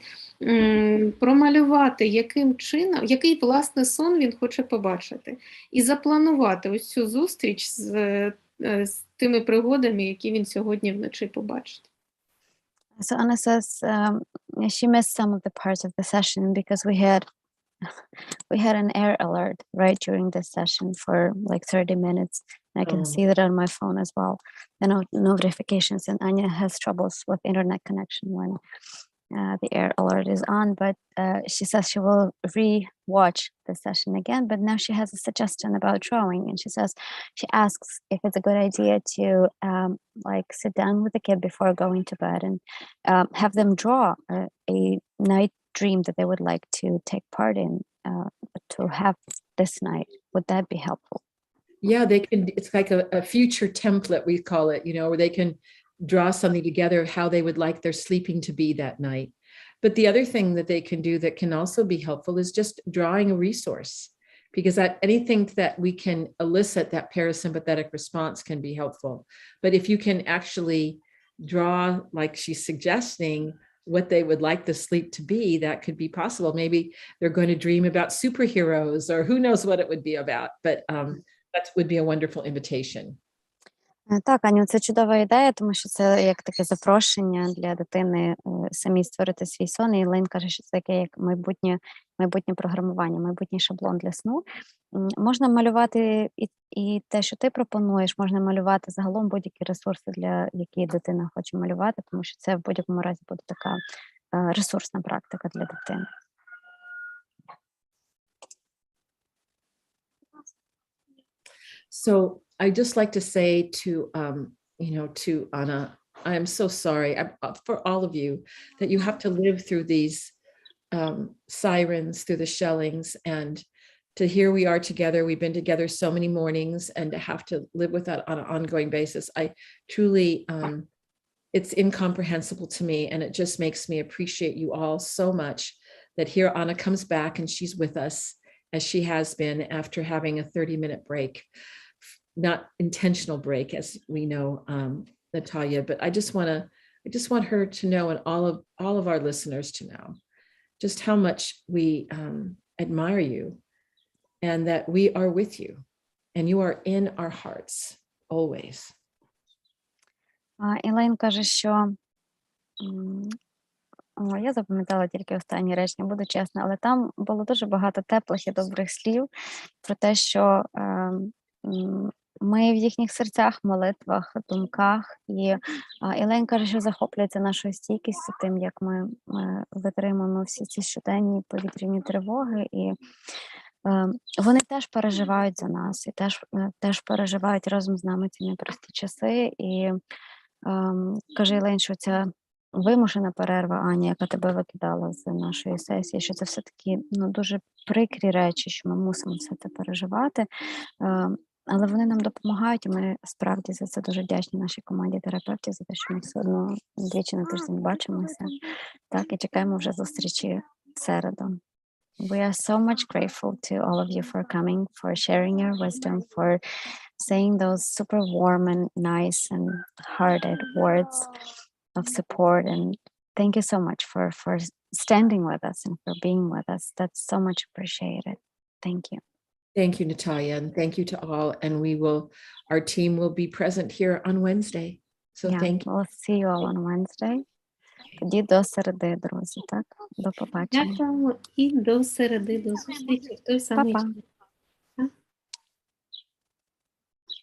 промалювати, яким чином, який власне сон він хоче побачити, і запланувати ось цю зустріч з тими пригодами, які він сьогодні вночі побачить. So Anna says she missed some of the parts of the session because we had an air alert right during this session for like 30 minutes. I can see that on my phone as well. The notifications, and Anya has troubles with internet connection when the air alert is on, but she says she will re-watch the session again, but now she has a suggestion about drawing, and she says she asks if it's a good idea to like sit down with the kid before going to bed and have them draw a night dream that they would like to take part in to have this night. Would that be helpful? Yeah, they can. It's like a future template, we call it, where they can draw something together of how they would like their sleeping to be that night. But the other thing that they can do that can also be helpful is just drawing a resource, because anything that we can elicit that parasympathetic response can be helpful. But if you can actually draw, like she's suggesting, what they would like the sleep to be, that could be possible. Maybe they're going to dream about superheroes, or who knows what it would be about. But that would be a wonderful invitation. Так, Аню, це чудова ідея, тому що це як таке запрошення для дитини самі створити свій сон. І Лейн каже, що це таке як майбутнє програмування, майбутній шаблон для сну. Можна малювати і те, що ти пропонуєш, можна малювати загалом будь-які ресурси, для які дитина хоче малювати, тому що це в будь-якому разі буде така ресурсна практика для дитини. So I just like to say to, to Anna, I am so sorry for all of you that you have to live through these sirens, through the shellings, and to here we are together. We've been together so many mornings, and to have to live with that on an ongoing basis. I truly, it's incomprehensible to me, and it just makes me appreciate you all so much that here Anna comes back and she's with us as she has been after having a 30-minute break, not intentional break, as we know, Natalia, but I just want her to know, and all of our listeners to know, just how much we admire you, and that we are with you, and you are in our hearts always. Елейн каже, що я запам'ятала тільки останні речення, буду чесна, але там було дуже багато теплих і добрих слів про те, що ми в їхніх серцях, молитвах, думках. І Елейн каже, що захоплюється нашою стійкістю, тим, як ми витримуємо всі ці щоденні повітряні тривоги. І вони теж переживають за нас, і теж переживають разом з нами ці непрості часи. І каже Елейн, що ця вимушена перерва, Аня, яка тебе викидала з нашої сесії, що це все-таки дуже прикрі речі, що ми мусимо все це переживати. Але вони нам допомагають, і ми справді за це дуже вдячні нашій команді терапевтів, за те, що ми все одно двічі на тиждень бачимося. Так, і чекаємо вже зустрічі в середу. We are so much grateful to all of you for coming, for sharing your wisdom, for saying those super warm and nice and hearted words of support. And thank you so much for standing with us and for being with us. That's so much appreciated. Thank you. Thank you, Natalia, and thank you to all. And our team will be present here on Wednesday. So thank you. We'll see you all on Wednesday. Тоді до середи, друзі, так? До побачення. Дякуємо і до середи, до зустрічі в той самий Па-па. час.